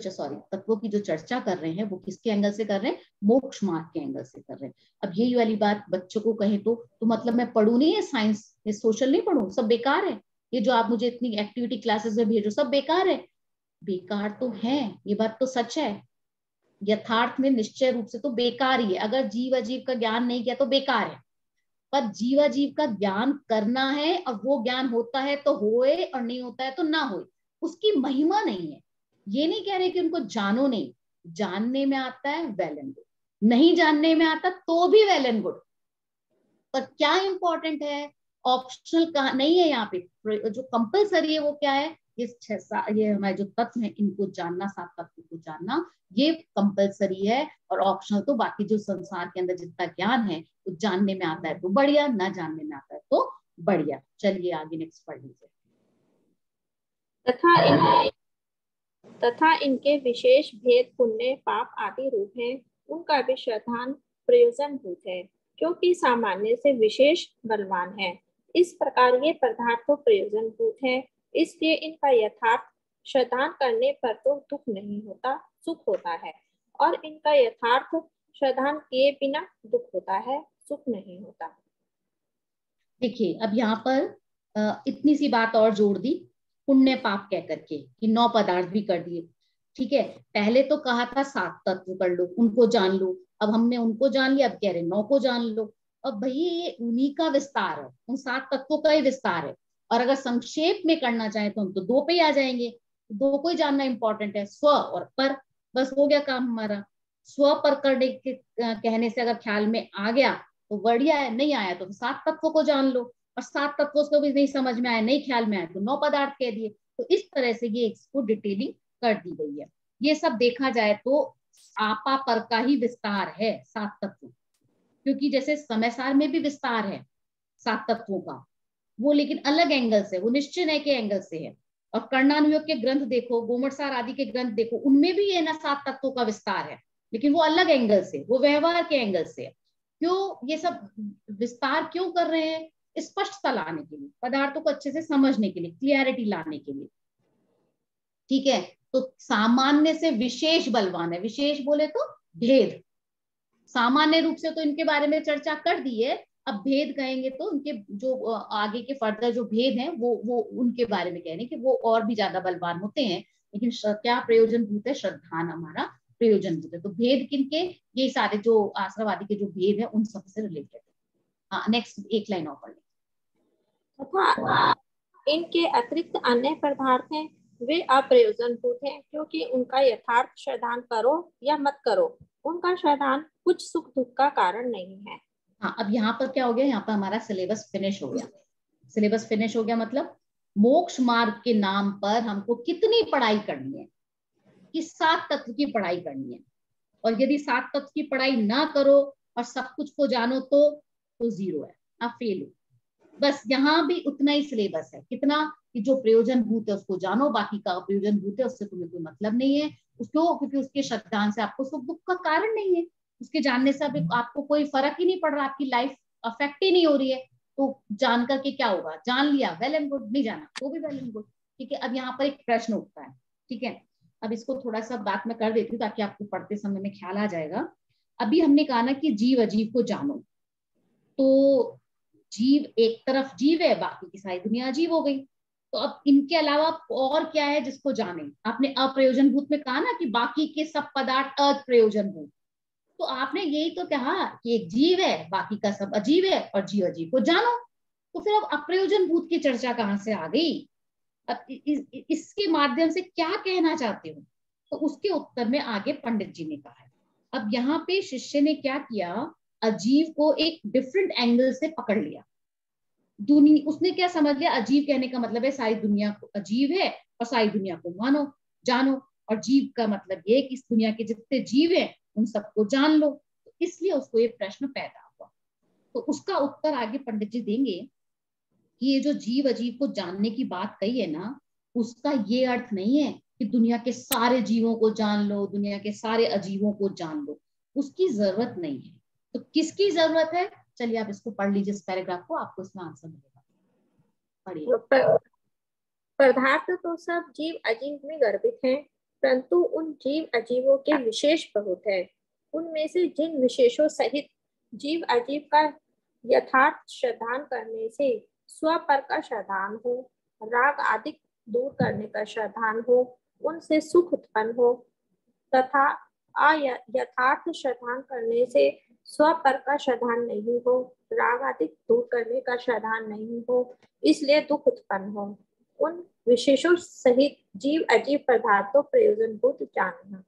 चर्चा कर रहे हैं वो किसके एंगल से कर रहे हैं, मोक्ष मार्ग के एंगल से कर रहे हैं। अब यही वाली बात बच्चों को कहें तो मतलब मैं पढ़ू नहीं है साइंस, ये सोशल नहीं पढ़ू, सब बेकार है, ये जो आप मुझे इतनी एक्टिविटी क्लासेस में भेजो सब बेकार है। बेकार तो है, ये बात तो सच है, यथार्थ में निश्चय रूप से तो बेकार ही है। अगर जीव अजीव का ज्ञान नहीं किया तो बेकार है, पर जीवा जीव का ज्ञान करना है, और वो ज्ञान होता है तो होए और नहीं होता है तो ना होए, उसकी महिमा नहीं है। ये नहीं कह रहे कि उनको जानो नहीं, जानने में आता है वेल एंड गुड, नहीं जानने में आता तो भी वेल एंड गुड। पर क्या इंपॉर्टेंट है, ऑप्शनल कहा नहीं है यहाँ पे, जो कंपलसरी है वो क्या है, ये हमारे जो तत्व है इनको जानना, 7 तत्व को जानना, ये कंपलसरी है। और ऑप्शनल तो बाकी जो संसार के अंदर जितना ज्ञान है वो जानने में आता है तो बढ़िया, ना जानने में आता है तो बढ़िया। चलिए आगे नेक्स्ट पढ़ लीजिए। तथा इनके विशेष भेद पुण्य पाप आदि रूप हैं, उनका भी श्रद्धान प्रयोजन भूत है, क्योंकि सामान्य से विशेष बलवान है। इस प्रकार ये पदार्थ तो प्रयोजन भूत है, इसलिए इनका यथार्थ श्रद्धान करने पर तो दुख नहीं होता, सुख होता है, और इनका यथार्थ श्रद्धान किए बिना दुख होता है, सुख नहीं होता। देखिए अब यहाँ पर इतनी सी बात और जोड़ दी पुण्य पाप कह करके कि 9 पदार्थ भी कर दिए। ठीक है, पहले तो कहा था 7 तत्व कर लो, उनको जान लो, अब हमने उनको जान लिया, अब कह रहे 9 को जान लो। अब भैया ये उन्हीं का विस्तार है, उन 7 तत्वों का ही विस्तार है। और अगर संक्षेप में करना चाहें तो हम तो 2 पे ही आ जाएंगे, 2 को ही जानना इंपॉर्टेंट है, स्व और पर, बस हो गया काम हमारा। स्व पर करने के कहने से अगर ख्याल में आ गया तो बढ़िया है, नहीं आया तो 7 तत्वों को जान लो, और 7 तत्वों को भी नहीं समझ में आया, नहीं ख्याल में आया तो 9 पदार्थ कह दिए। तो इस तरह से ये इसको डिटेलिंग कर दी गई है। ये सब देखा जाए तो आपा पर का ही विस्तार है 7 तत्व, क्योंकि जैसे समय सार में भी विस्तार है 7 तत्वों का, वो लेकिन अलग एंगल से, वो निश्चय के एंगल से है। और कर्णानुयोग के ग्रंथ देखो, गोमटसार आदि के ग्रंथ देखो, उनमें भी ये ना 7 तत्वों का विस्तार है, लेकिन वो अलग एंगल से, वो व्यवहार के एंगल से है। क्यों ये सब विस्तार क्यों कर रहे हैं? स्पष्टता लाने के लिए, पदार्थों को अच्छे से समझने के लिए, क्लियरिटी लाने के लिए। ठीक है, तो सामान्य से विशेष बलवान है, विशेष बोले तो भेद, सामान्य रूप से तो इनके बारे में चर्चा कर दी है, अब भेद कहेंगे तो उनके जो आगे के फर्दर जो भेद हैं वो उनके बारे में कह रहे हैं कि वो और भी ज्यादा बलवान होते हैं। लेकिन क्या प्रयोजन भूत है? श्रद्धान हमारा प्रयोजन भूत है। तो भेद किनके? ये सारे जो आश्रमवादी के जो भेद है उन सब से रिलेटेड। हाँ नेक्स्ट एक लाइन और पढ़ लें। तथा इनके अतिरिक्त अन्य पदार्थ हैं, वे अप्रयोजन भूत हैं, क्योंकि उनका यथार्थ श्रद्धान करो या मत करो, उनका श्रद्धान कुछ सुख दुख का कारण नहीं है। हाँ अब यहाँ पर क्या हो गया, यहाँ पर हमारा सिलेबस फिनिश हो गया। सिलेबस फिनिश हो गया मतलब मोक्ष मार्ग के नाम पर हमको कितनी पढ़ाई करनी है कि 7 तत्व की पढ़ाई करनी है। और यदि 7 तत्व की पढ़ाई ना करो और सब कुछ को जानो तो 0 है, आप फेल हो। बस यहाँ भी उतना ही सिलेबस है, कितना कि जो प्रयोजन भूत है उसको जानो, बाकी का अप्रयोजन भूत है उससे तुम्हें कोई मतलब नहीं है उसको, क्योंकि उसके श्रद्धान से आपको सुख दुख का कारण नहीं है, उसके जानने से आपको कोई फर्क ही नहीं पड़ रहा, आपकी लाइफ अफेक्ट ही नहीं हो रही है। तो जान करके क्या होगा? जान लिया वेल एंड गुड, नहीं जाना तो भी वेल एंड गुड। ठीक है, अब यहाँ पर एक प्रश्न उठता है। ठीक है, अब इसको थोड़ा सा बात में कर देती हूँ ताकि आपको पढ़ते समय में ख्याल आ जाएगा। अभी हमने कहा ना कि जीव अजीव को जानो, तो जीव एक तरफ जीव है, बाकी की सारी दुनिया अजीब हो गई। तो अब इनके अलावा और क्या है जिसको जाने? आपने अप्रयोजन भूत में कहा ना कि बाकी के सब पदार्थ अप्रयोजन भूत, तो आपने यही तो कहा कि एक जीव है, बाकी का सब अजीब है, और जीव अजीब को जानो। तो फिर अब अप्रयोजन भूत की चर्चा कहाँ से आ गई? अब इसके माध्यम से क्या कहना चाहते हो? तो उसके उत्तर में आगे पंडित जी ने कहा है। अब यहाँ पे शिष्य ने क्या किया, अजीव को एक डिफरेंट एंगल से पकड़ लिया। दुनिया उसने क्या समझ लिया, अजीब कहने का मतलब है सारी दुनिया को अजीब है और सारी दुनिया को मानो जानो, और जीव का मतलब ये कि इस दुनिया के जितने जीव हैं उन सबको जान लो। तो इसलिए उसको ये प्रश्न पैदा हुआ। तो उसका उत्तर आगे पंडित जी देंगे कि ये जो जीव अजीव को जानने की बात कही है ना, उसका ये अर्थ नहीं है कि दुनिया के सारे जीवों को जान लो, दुनिया के सारे अजीवों को जान लो, उसकी जरूरत नहीं है। तो किसकी जरूरत है? चलिए आप इसको पढ़ लीजिए, इस पैराग्राफ को, आपको इसमें आंसर मिलेगा। पढ़िए। पदार्थ तो सब जीव अजीव में गर्भित हैं, परंतु उन जीव अजीवों के विशेष बहुत है। उनमें से जिन विशेषों सहित जीव अजीव का यथार्थ श्रद्धान करने से स्वपर का श्रद्धान हो, राग आदि दूर करने का श्रद्धान हो, उनसे सुख उत्पन्न हो, तथा यथार्थ श्रद्धान करने से स्वपर का श्रद्धान नहीं हो, राग आदि दूर करने का श्रद्धान नहीं हो, इसलिए दुख उत्पन्न हो। उन विशेषों सहित जीव अजीव पदार्थों प्रयोजन भूत जानना।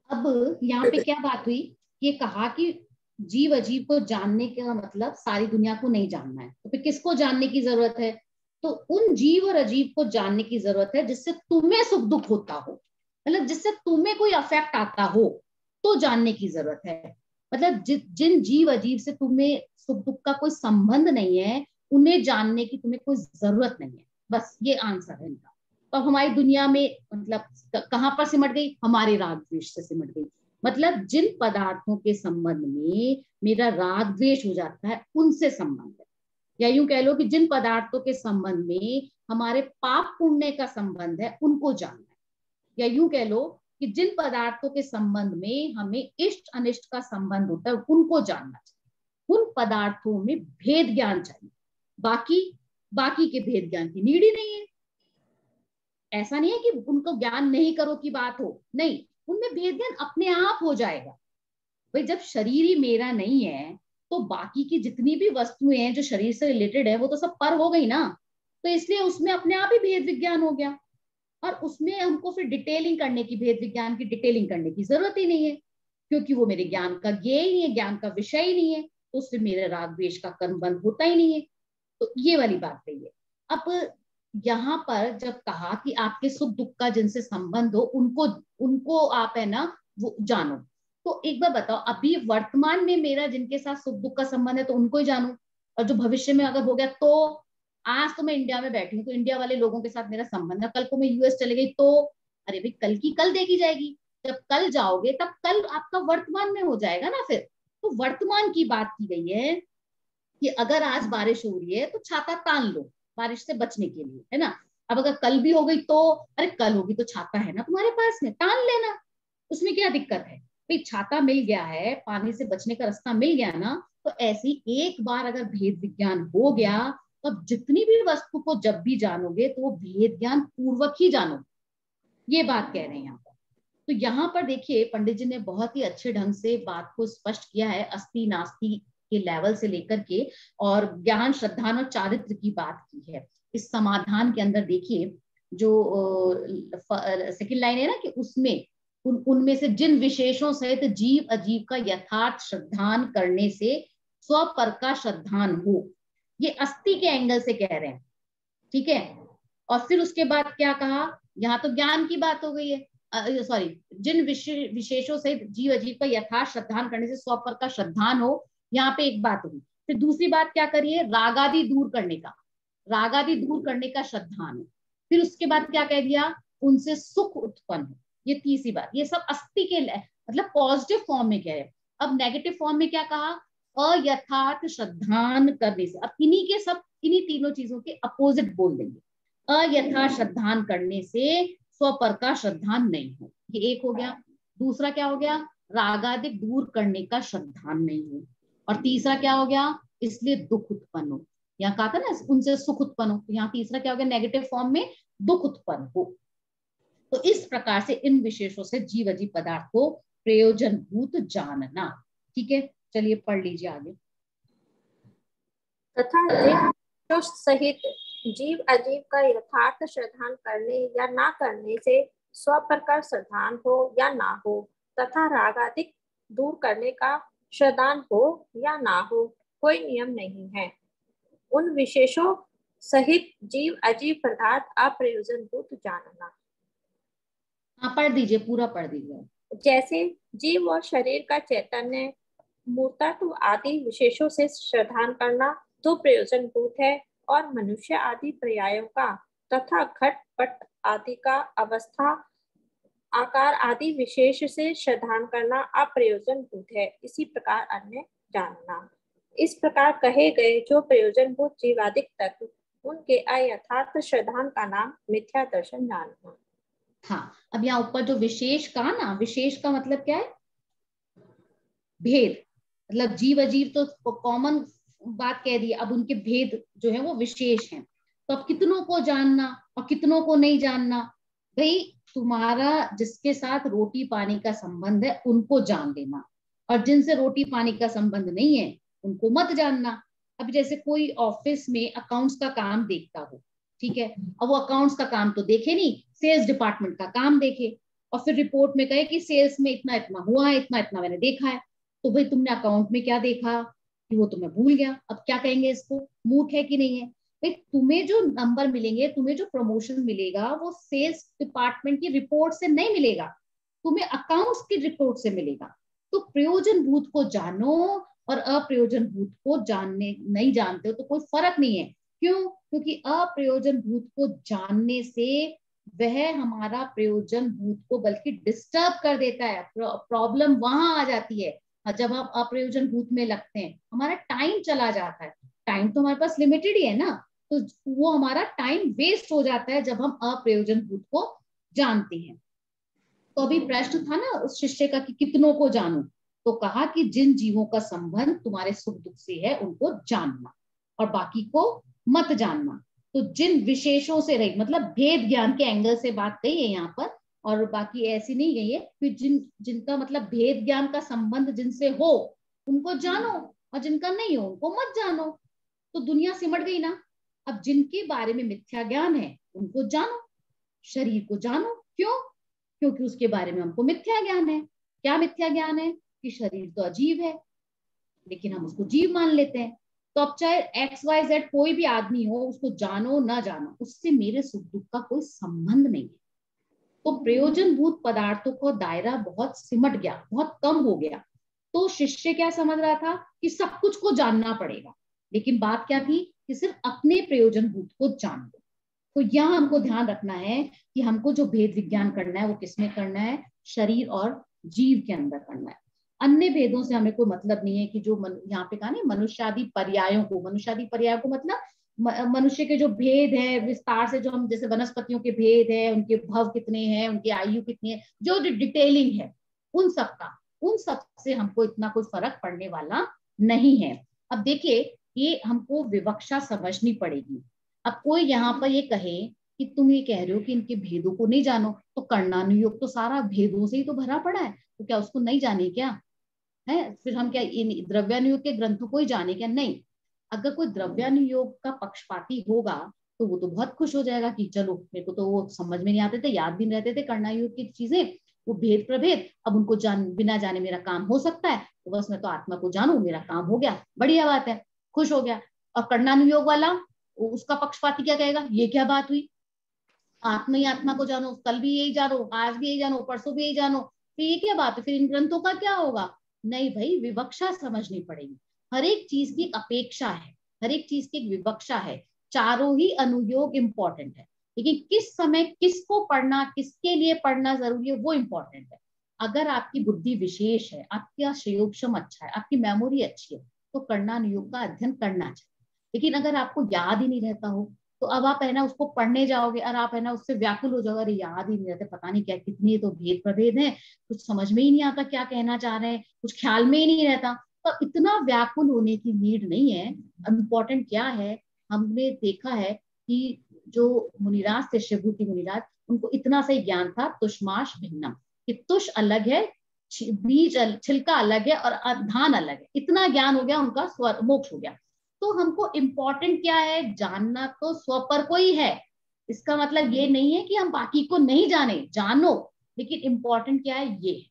अब यहाँ पे क्या बात हुई, ये कहा कि जीव अजीव को जानने का मतलब सारी दुनिया को नहीं जानना है, तो फिर किसको जानने की जरूरत है? तो उन जीव और अजीव को जानने की जरूरत है जिससे तुम्हें सुख दुख होता हो, मतलब जिससे तुम्हें कोई अफेक्ट आता हो, तो जानने की जरूरत है। मतलब जिन जीव अजीव से तुम्हें सुख दुख का कोई संबंध नहीं है, उन्हें जानने की तुम्हें कोई जरूरत नहीं है। बस ये आंसर है इनका। तो हमारी दुनिया में मतलब कहां पर सिमट गई? हमारे राग द्वेष से सिमट गई। मतलब जिन पदार्थों के संबंध में मेरा राग द्वेष हो जाता है, उनसे संबंध है। या यूं कह लो कि जिन पदार्थों के संबंध में हमारे पाप पुण्य का संबंध है, उनको जानना है। या यूं कह लो कि जिन पदार्थों के संबंध में हमें इष्ट अनिष्ट का संबंध होता है, उनको जानना चाहिए। उन पदार्थों में भेद ज्ञान चाहिए, बाकी के भेद ज्ञान की नीड ही नहीं है। ऐसा नहीं है कि उनको ज्ञान नहीं करो की बात हो, नहीं, उनमें भेद ज्ञान अपने आप हो जाएगा। भाई जब शरीर ही मेरा नहीं है, तो बाकी की जितनी भी वस्तुएं हैं जो शरीर से रिलेटेड है, वो तो सब पर हो गई ना। तो इसलिए उसमें अपने आप ही भेद विज्ञान हो गया, और उसमें हमको फिर डिटेलिंग करने की, भेद विज्ञान की डिटेलिंग करने की जरूरत ही नहीं है, क्योंकि वो मेरे ज्ञान का ज्ञेय ही नहीं है, ज्ञान का विषय ही नहीं है, तो उससे मेरे राग द्वेष का कर्मबंध होता ही नहीं है। तो ये वाली बात है ये। अब यहाँ पर जब कहा कि आपके सुख दुख का जिनसे संबंध हो, उनको आप है ना वो जानो, तो एक बार बताओ, अभी वर्तमान में मेरा जिनके साथ सुख दुख का संबंध है तो उनको ही जानू, और जो भविष्य में अगर हो गया, तो आज तो मैं इंडिया में बैठी हूँ तो इंडिया वाले लोगों के साथ मेरा संबंध है, कल को मैं यूएस चले गई तो, अरे भाई कल की कल देखी जाएगी। जब कल जाओगे तब कल आपका वर्तमान में हो जाएगा ना फिर। तो वर्तमान की बात की गई है कि अगर आज बारिश हो रही है तो छाता तान लो बारिश से बचने के लिए, है ना। अब अगर कल भी हो गई तो, अरे कल होगी तो छाता है ना तुम्हारे पास में, तान लेना, उसमें क्या दिक्कत है भाई। छाता मिल गया है, पानी से बचने का रास्ता मिल गया ना। तो ऐसी एक बार अगर भेद विज्ञान हो गया, तो जितनी भी वस्तु को जब भी जानोगे तो वो भेद ज्ञान पूर्वक ही जानो, ये बात कह रहे हैं यहाँ पर। तो यहाँ पर देखिए पंडित जी ने बहुत ही अच्छे ढंग से बात को स्पष्ट किया है, अस्ति नास्ति के लेवल से लेकर के, और ज्ञान श्रद्धान और चारित्र की बात की है। इस समाधान के अंदर देखिए जो सेकंड लाइन है ना, कि उसमें उनमें से जिन विशेषों सहित जीव अजीव का यथार्थ श्रद्धान करने से स्वपर का श्रद्धान हो, ये अस्ति के एंगल से कह रहे हैं, ठीक है। और फिर उसके बाद क्या कहा, यहाँ तो ज्ञान की बात हो गई है, सॉरी, जिन विशेषों से जीव अजीव का यथार्थ श्रद्धान करने से स्वपर का श्रद्धान हो, यहाँ पे एक बात होगी। फिर दूसरी बात क्या करिए, रागादि दूर करने का, रागादि दूर करने का श्रद्धान हो। फिर उसके बाद क्या कह दिया, उनसे सुख उत्पन्न हो, ये तीसरी बात। ये सब अस्ति के मतलब पॉजिटिव फॉर्म में कह रहे हैं। अब नेगेटिव फॉर्म में क्या कहा, अयथार्थ श्रद्धान करने से। अब इन्हीं तीनों चीजों के अपोजिट बोल देंगे। अयथार्थ श्रद्धान करने से स्वपर का श्रद्धान नहीं हो, ये एक हो गया। दूसरा क्या हो गया, रागादिक दूर करने का श्रद्धान नहीं हो। और तीसरा क्या हो गया, इसलिए दुख उत्पन्न हो। यहाँ कहा था ना उनसे सुख उत्पन्न हो, तो यहाँ तीसरा क्या हो गया, नेगेटिव फॉर्म में दुख उत्पन्न हो। तो इस प्रकार से इन विशेषों से जीव अजीव पदार्थ को प्रयोजनभूत जानना। ठीक है, चलिए पढ़ लीजिए आगे। तथा सहित जीव अजीव का यथार्थ श्रद्धान करने या ना करने से स्वपर का श्रद्धान हो या ना हो, तथा रागादिक दूर करने का श्रद्धान हो या ना हो, कोई नियम नहीं है। उन विशेषों सहित जीव अजीव पदार्थ अप्रयोजनभूत जानना। हाँ पढ़ दीजिए, पूरा पढ़ दीजिए। जैसे जीव और शरीर का चैतन्य, मूर्तत्व आदि विशेषों से श्रद्धान करना तो प्रयोजनभूत है, और मनुष्य आदि पर्यायों का तथा घट पट आदि का अवस्था आकार आदि विशेष से श्रद्धान करना अप्रयोजनभूत है। इसी प्रकार अन्य जानना। इस प्रकार कहे गए जो प्रयोजनभूत जीवादिक तत्व, उनके अयथार्थ श्रद्धान का नाम मिथ्या दर्शन जानना। हाँ, अब यहाँ ऊपर जो विशेष कहा ना, विशेष का मतलब क्या है, भेद। मतलब जीव अजीव तो कॉमन बात कह दी, अब उनके भेद जो है वो विशेष हैं। तो अब कितनों को जानना और कितनों को नहीं जानना, भाई तुम्हारा जिसके साथ रोटी पानी का संबंध है उनको जान लेना, और जिनसे रोटी पानी का संबंध नहीं है उनको मत जानना। अब जैसे कोई ऑफिस में अकाउंट्स का काम देखता हो, ठीक है, अब वो अकाउंट्स का काम तो देखे नहीं, सेल्स डिपार्टमेंट का काम देखे, और फिर रिपोर्ट में कहे कि सेल्स में इतना इतना हुआ है, इतना इतना मैंने देखा है, तो भाई तुमने अकाउंट में क्या देखा कि वो तो मैं भूल गया, अब क्या कहेंगे इसको, मूर्ख है कि नहीं है। भाई तुम्हें जो नंबर मिलेंगे, तुम्हें जो प्रमोशन मिलेगा, वो सेल्स डिपार्टमेंट की रिपोर्ट से नहीं मिलेगा, तुम्हें अकाउंट्स की रिपोर्ट से मिलेगा। तो प्रयोजन भूत को जानो और अप्रयोजन भूत को जानने नहीं जानते हो तो कोई फर्क नहीं है। क्यों? क्योंकि अप्रयोजन भूत को जानने से वह हमारा प्रयोजन भूत को बल्कि डिस्टर्ब कर देता है। प्रॉब्लम वहां आ जाती है जब हम अप्रयोजन भूत में लगते हैं, हमारा टाइम चला जाता है। टाइम तो हमारे पास लिमिटेड ही है ना, तो वो हमारा टाइम वेस्ट हो जाता है जब हम अप्रयोजन भूत को जानते हैं। तो अभी प्रश्न था ना उस शिष्य का कि कितनों को जानूं, तो कहा कि जिन जीवों का संबंध तुम्हारे सुख दुख से है उनको जानना और बाकी को मत जानना। तो जिन विशेषों से रही, मतलब भेद ज्ञान के एंगल से बात कही है यहाँ पर, और बाकी ऐसी नहीं गई है कि जिनका मतलब भेद ज्ञान का संबंध जिनसे हो उनको जानो और जिनका नहीं हो उनको मत जानो। तो दुनिया सिमट गई ना। अब जिनके बारे में मिथ्या ज्ञान है उनको जानो, शरीर को जानो। क्यों? क्योंकि उसके बारे में हमको मिथ्या ज्ञान है। क्या मिथ्या ज्ञान है? कि शरीर तो अजीब है, लेकिन हम उसको जीव मान लेते हैं। तो अब चाहे XYZ कोई भी आदमी हो, उसको जानो ना जानो, उससे मेरे सुख दुख का कोई संबंध नहीं है। तो प्रयोजनभूत पदार्थों का दायरा बहुत सिमट गया, बहुत कम हो गया। तो शिष्य क्या समझ रहा था कि सब कुछ को जानना पड़ेगा, लेकिन बात क्या थी कि सिर्फ अपने प्रयोजनभूत को जान लो। तो यहाँ हमको ध्यान रखना है कि हमको जो भेद विज्ञान करना है वो किसमें करना है? शरीर और जीव के अंदर करना है। अन्य भेदों से हमें कोई मतलब नहीं है कि जो यहाँ पे कहा ना मनुष्यादि पर्यायों को, मनुष्यादि पर्यायों को मतलब मनुष्य के जो भेद है विस्तार से, जो हम जैसे वनस्पतियों के भेद है, उनके भव कितने हैं, उनकी आयु कितनी है, जो डिटेलिंग है उन सब से हमको इतना कोई फर्क पड़ने वाला नहीं है। अब देखिए, ये हमको विवक्षा समझनी पड़ेगी। अब कोई यहाँ पर ये कहे कि तुम ये कह रहे हो कि इनके भेदों को नहीं जानो, तो कर्णानुयोग तो सारा भेदों से ही तो भरा पड़ा है, तो क्या उसको नहीं जाने क्या है? फिर हम क्या इन द्रव्यानुयोग के ग्रंथों को ही जाने क्या? नहीं। अगर कोई द्रव्यानुयोग का पक्षपाती होगा तो वो तो बहुत खुश हो जाएगा कि चलो मेरे को तो वो समझ में नहीं आते थे, याद भी नहीं रहते थे कर्णानुयोग की चीजें, वो भेद प्रभेद, अब उनको बिना जाने मेरा काम हो सकता है, तो बस मैं तो आत्मा को जानू, मेरा काम हो गया, बढ़िया बात है, खुश हो गया। और कर्णानुयोग वाला, उसका पक्षपाती क्या कहेगा? ये क्या बात हुई, आत्मा ही आत्मा को जानो, कल भी यही जानो, आज भी यही जानो, परसों भी यही जानो, फिर ये क्या बात है, फिर इन ग्रंथों का क्या होगा? नहीं भाई, विवक्षा समझनी पड़ेगी। हर एक चीज की एक अपेक्षा है, हर एक चीज की एक विवक्षा है। चारों ही अनुयोग इंपॉर्टेंट है, लेकिन किस समय किसको पढ़ना, किसके लिए पढ़ना जरूरी है, वो इंपॉर्टेंट है। अगर आपकी बुद्धि विशेष है, आपका संयोगक्षम अच्छा है, आपकी मेमोरी अच्छी है, तो कर्णानुयोग का अध्ययन करना चाहिए। लेकिन अगर आपको याद ही नहीं रहता हो, तो अब आप है ना उसको पढ़ने जाओगे और आप है ना उससे व्याकुल हो जाओगे, अरे याद ही नहीं रहते, पता नहीं क्या कितनी तो भेद प्रभेद है, कुछ समझ में ही नहीं आता क्या कहना चाह रहे हैं, कुछ ख्याल में ही नहीं रहता। तो इतना व्याकुल होने की नीड नहीं है। इम्पोर्टेंट क्या है, हमने देखा है कि जो मुनिराज थे, शिवभूति मुनिराज, उनको इतना सही ज्ञान था, तुष्माश भिन्नम, कि तुष अलग है, बीज छिलका अलग है और धान अलग है, इतना ज्ञान हो गया उनका, स्वर मोक्ष हो गया। तो हमको इम्पोर्टेंट क्या है? जानना तो स्व पर को ही है। इसका मतलब ये नहीं है कि हम बाकी को नहीं जाने, जानो, लेकिन इम्पोर्टेंट क्या है? ये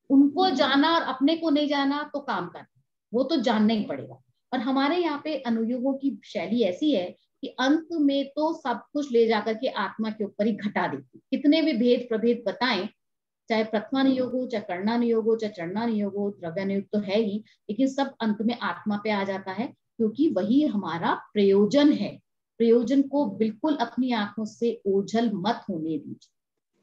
उनको जाना और अपने को नहीं जाना तो काम करना, वो तो जानना ही पड़ेगा। और हमारे यहाँ पे अनुयोगों की शैली ऐसी है कि अंत में तो सब कुछ ले जाकर के आत्मा के ऊपर ही घटा देती, कितने भी भेद प्रभेद बताएं, चाहे प्रथमानुयोग हो, चाहे कर्णानुयोग हो, चाहे चरणानुयोग हो, द्रव्यानुयोग तो है ही, लेकिन सब अंत में आत्मा पे आ जाता है, क्योंकि वही हमारा प्रयोजन है। प्रयोजन को बिल्कुल अपनी आंखों से ओझल मत होने दीजिए।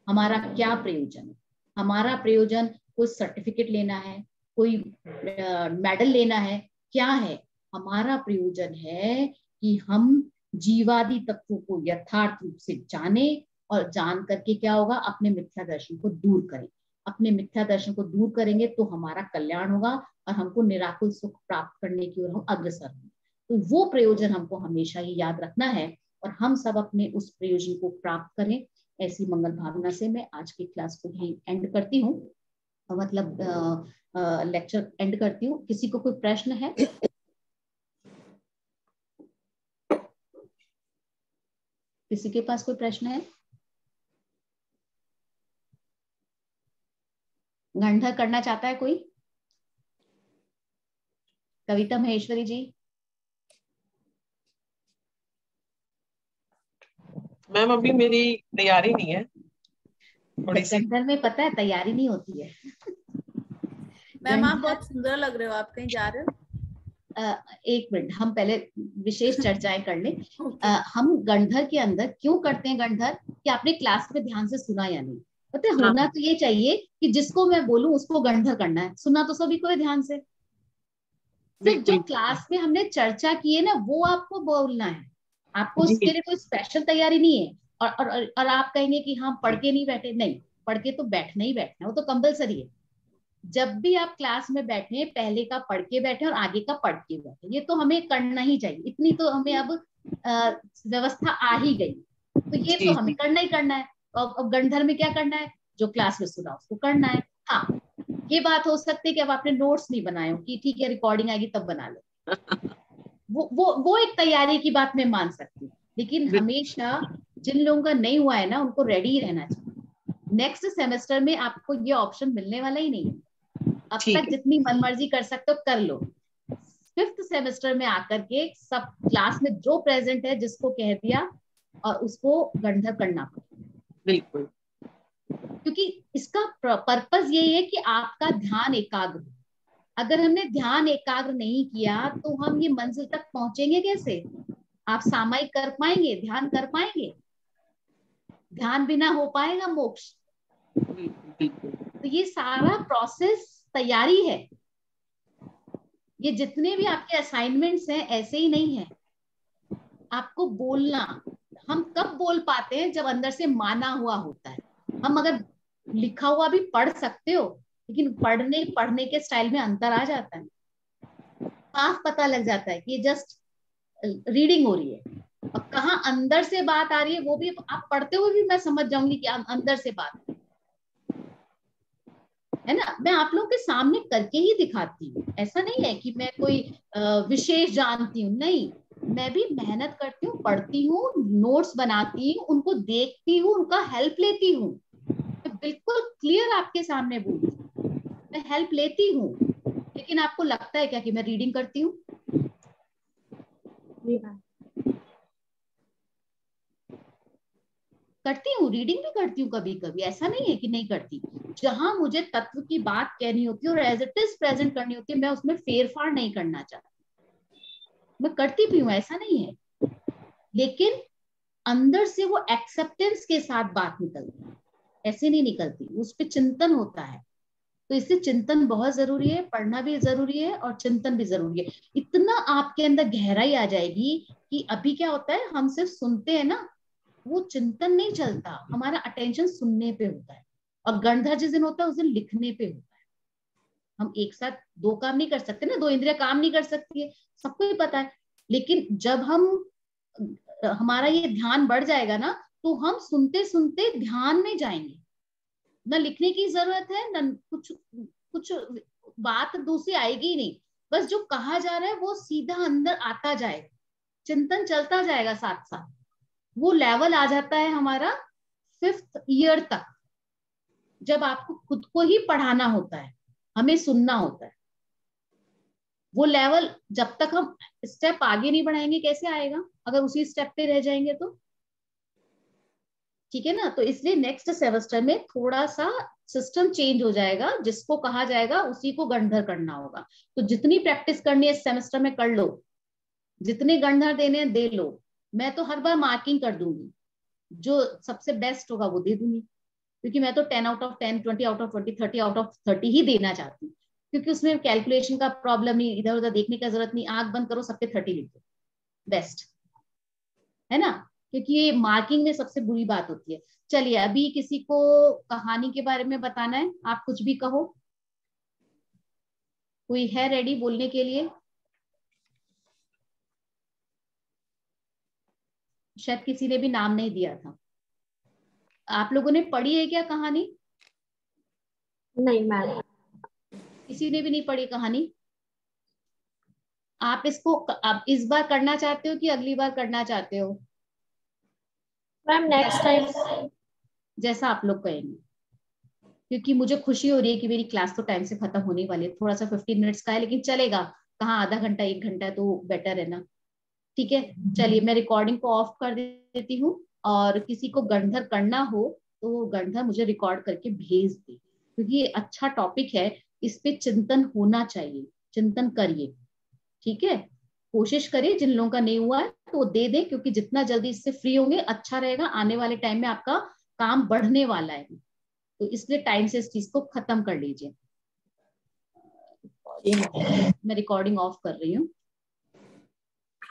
हमारा क्या प्रयोजन है? हमारा प्रयोजन कोई सर्टिफिकेट लेना है, कोई मेडल लेना है, क्या है? हमारा प्रयोजन है कि हम जीवादि तत्वों को यथार्थ रूप से जाने, और जान करके क्या होगा? अपने मिथ्या दर्शन को दूर करें। अपने मिथ्या दर्शन को दूर करेंगे तो हमारा कल्याण होगा और हमको निराकुल सुख प्राप्त करने की ओर हम अग्रसर होंगे। तो वो प्रयोजन हमको हमेशा ही याद रखना है और हम सब अपने उस प्रयोजन को प्राप्त करें। ऐसी मंगल भावना से मैं आज की क्लास को ही एंड करती हूँ, मतलब लेक्चर एंड करती हूँ। किसी को कोई प्रश्न है? किसी के पास कोई प्रश्न है? गंधर करना चाहता है कोई? कविता महेश्वरी जी। मैम अभी मेरी तैयारी नहीं है, थोड़ी सी। गंधर में पता है तैयारी नहीं होती है। मैम आप बहुत सुंदर लग रहे हो, आप कहीं जा रहे हो? एक मिनट, हम पहले विशेष चर्चाएं कर लें। हम गंधर के अंदर क्यों करते हैं गंधर, कि आपने क्लास में ध्यान से सुना या नहीं? पता है, होना तो ये चाहिए कि जिसको मैं बोलूं उसको गंधर करना है। सुना तो सभी को है ध्यान से, सिर्फ जो क्लास में हमने चर्चा की है ना वो आपको बोलना है। आपको उसके लिए कोई स्पेशल तैयारी नहीं है। और आप कहेंगे कि हाँ पढ़ के नहीं बैठे, नहीं, पढ़ के तो बैठना ही बैठना है, वो तो कंपलसरी है। जब भी आप क्लास में बैठे, पहले का पढ़ के बैठे और आगे का पढ़ के बैठे, ये तो हमें करना ही चाहिए। इतनी तो हमें अब व्यवस्था आ ही गई, तो ये तो हमें करना ही करना है। अब गंधर में क्या करना है, जो क्लास में सुना उसको करना है। हाँ, ये बात हो सकती है कि अब आपने नोट्स नहीं बनाए हो, कि ठीक है रिकॉर्डिंग आएगी तब बना लो, वो एक तैयारी की बात मैं मान सकती हूँ। लेकिन हमेशा जिन लोगों का नहीं हुआ है ना, उनको रेडी ही रहना चाहिए। नेक्स्ट सेमेस्टर में आपको ये ऑप्शन मिलने वाला ही नहीं है। अब तक जितनी मनमर्जी कर सकते हो कर लो। 5th सेमेस्टर में आकर के सब क्लास में जो प्रेजेंट है जिसको कह दिया और उसको गंधर करना पड़ेगा। बिल्कुल, क्योंकि इसका पर्पस यही है कि आपका ध्यान एकाग्र हो। अगर हमने ध्यान एकाग्र नहीं किया तो हम ये मंजिल तक पहुंचेंगे कैसे? आप सामायिक कर पाएंगे, ध्यान कर पाएंगे? ध्यान बिना हो पाएगा मोक्ष? तो ये सारा प्रोसेस तैयारी है। ये जितने भी आपके असाइनमेंट्स हैं ऐसे ही नहीं है। आपको बोलना, हम कब बोल पाते हैं? जब अंदर से माना हुआ होता है। हम अगर लिखा हुआ भी पढ़ सकते हो, लेकिन पढ़ने के स्टाइल में अंतर आ जाता है। साफ पता लग जाता है कि ये जस्ट रीडिंग हो रही है, और कहाँ अंदर से बात आ रही है वो भी आप पढ़ते हुए भी मैं समझ जाऊंगी कि अंदर से बात है ना। मैं आप लोगों के सामने करके ही दिखाती हूँ, ऐसा नहीं है कि मैं कोई विशेष जानती हूँ, नहीं। मैं भी मेहनत करती हूँ, पढ़ती हूँ, नोट्स बनाती हूँ, उनको देखती हूँ, उनका हेल्प लेती हूँ। मैं बिल्कुल क्लियर आपके सामने बोलती हूँ, मैं हेल्प लेती हूँ। लेकिन आपको लगता है क्या कि मैं रीडिंग करती हूँ? करती हूँ, रीडिंग भी करती हूँ कभी कभी, ऐसा नहीं है कि नहीं करती। जहां मुझे तत्व की बात कहनी होती है और एज इट इज प्रेजेंट करनी होती है, मैं उसमें फेरफार नहीं करना चाहती। मैं करती भी हूँ, ऐसा नहीं है। लेकिन अंदर से वो एक्सेप्टेंस के साथ बात निकलती है, ऐसे नहीं निकलती, उस पर चिंतन होता है। तो इससे चिंतन बहुत जरूरी है, पढ़ना भी जरूरी है और चिंतन भी जरूरी है। इतना आपके अंदर गहराई आ जाएगी कि अभी क्या होता है, हम सिर्फ सुनते हैं ना, वो चिंतन नहीं चलता, हमारा अटेंशन सुनने पे होता है। और गंधर जिस दिन होता है उस दिन लिखने पे होता है। हम एक साथ दो काम नहीं कर सकते ना, दो इंद्रियां काम नहीं कर सकती है, सबको ही पता है। लेकिन जब हमारा ये ध्यान बढ़ जाएगा ना, तो हम सुनते सुनते ध्यान में जाएंगे। न लिखने की जरूरत है, न कुछ बात दूसरी आएगी ही नहीं। बस जो कहा जा रहा है वो सीधा अंदर आता जाएगा, चिंतन चलता जाएगा साथ साथ। वो लेवल आ जाता है हमारा 5th ईयर तक, जब आपको खुद को ही पढ़ाना होता है, हमें सुनना होता है। वो लेवल जब तक हम स्टेप आगे नहीं बढ़ाएंगे कैसे आएगा, अगर उसी स्टेप पे रह जाएंगे तो? ठीक है ना। तो इसलिए नेक्स्ट सेमेस्टर में थोड़ा सा सिस्टम चेंज हो जाएगा, जिसको कहा जाएगा उसी को गंधर करना होगा। तो जितनी प्रैक्टिस करनी है इस सेमेस्टर में कर लो, जितने गंधर देने दे लो। मैं तो हर बार मार्किंग कर दूंगी, जो सबसे बेस्ट होगा वो दे दूंगी, क्योंकि मैं तो 10 out of 10, 20 out of 20, 30 out of 30 ही देना चाहती हूँ। क्योंकि उसमें कैलकुलेशन का प्रॉब्लम नहीं, इधर उधर देखने का जरूरत नहीं, आंख बंद करो सबके 30 लिख दो, बेस्ट है ना। क्योंकि ये मार्किंग में सबसे बुरी बात होती है। चलिए, अभी किसी को कहानी के बारे में बताना है, आप कुछ भी कहो। कोई है रेडी बोलने के लिए? शायद किसी ने भी नाम नहीं दिया था। आप लोगों ने पढ़ी है क्या कहानी? नहीं मैम, किसी ने भी नहीं पढ़ी कहानी? आप इसको अब इस बार करना चाहते हो कि अगली बार करना चाहते हो? मैम नेक्स्ट टाइम जैसा आप लोग कहेंगे। क्योंकि मुझे खुशी हो रही है कि मेरी क्लास तो टाइम से खत्म होने वाली है। थोड़ा सा 15 मिनट्स का है लेकिन चलेगा, कहाँ आधा घंटा 1 घंटा है तो बेटर है ना। ठीक है, चलिए मैं रिकॉर्डिंग को ऑफ कर देती हूँ, और किसी को गणधर करना हो तो वो गणधर मुझे रिकॉर्ड करके भेज दे, क्योंकि ये अच्छा टॉपिक है, इस पे चिंतन होना चाहिए, चिंतन करिए। ठीक है, कोशिश करिए, जिन लोगों का नहीं हुआ है तो वो दे दें, क्योंकि जितना जल्दी इससे फ्री होंगे अच्छा रहेगा। आने वाले टाइम में आपका काम बढ़ने वाला है, तो इसलिए टाइम से इस चीज को खत्म कर लीजिए। मैं रिकॉर्डिंग ऑफ कर रही हूँ।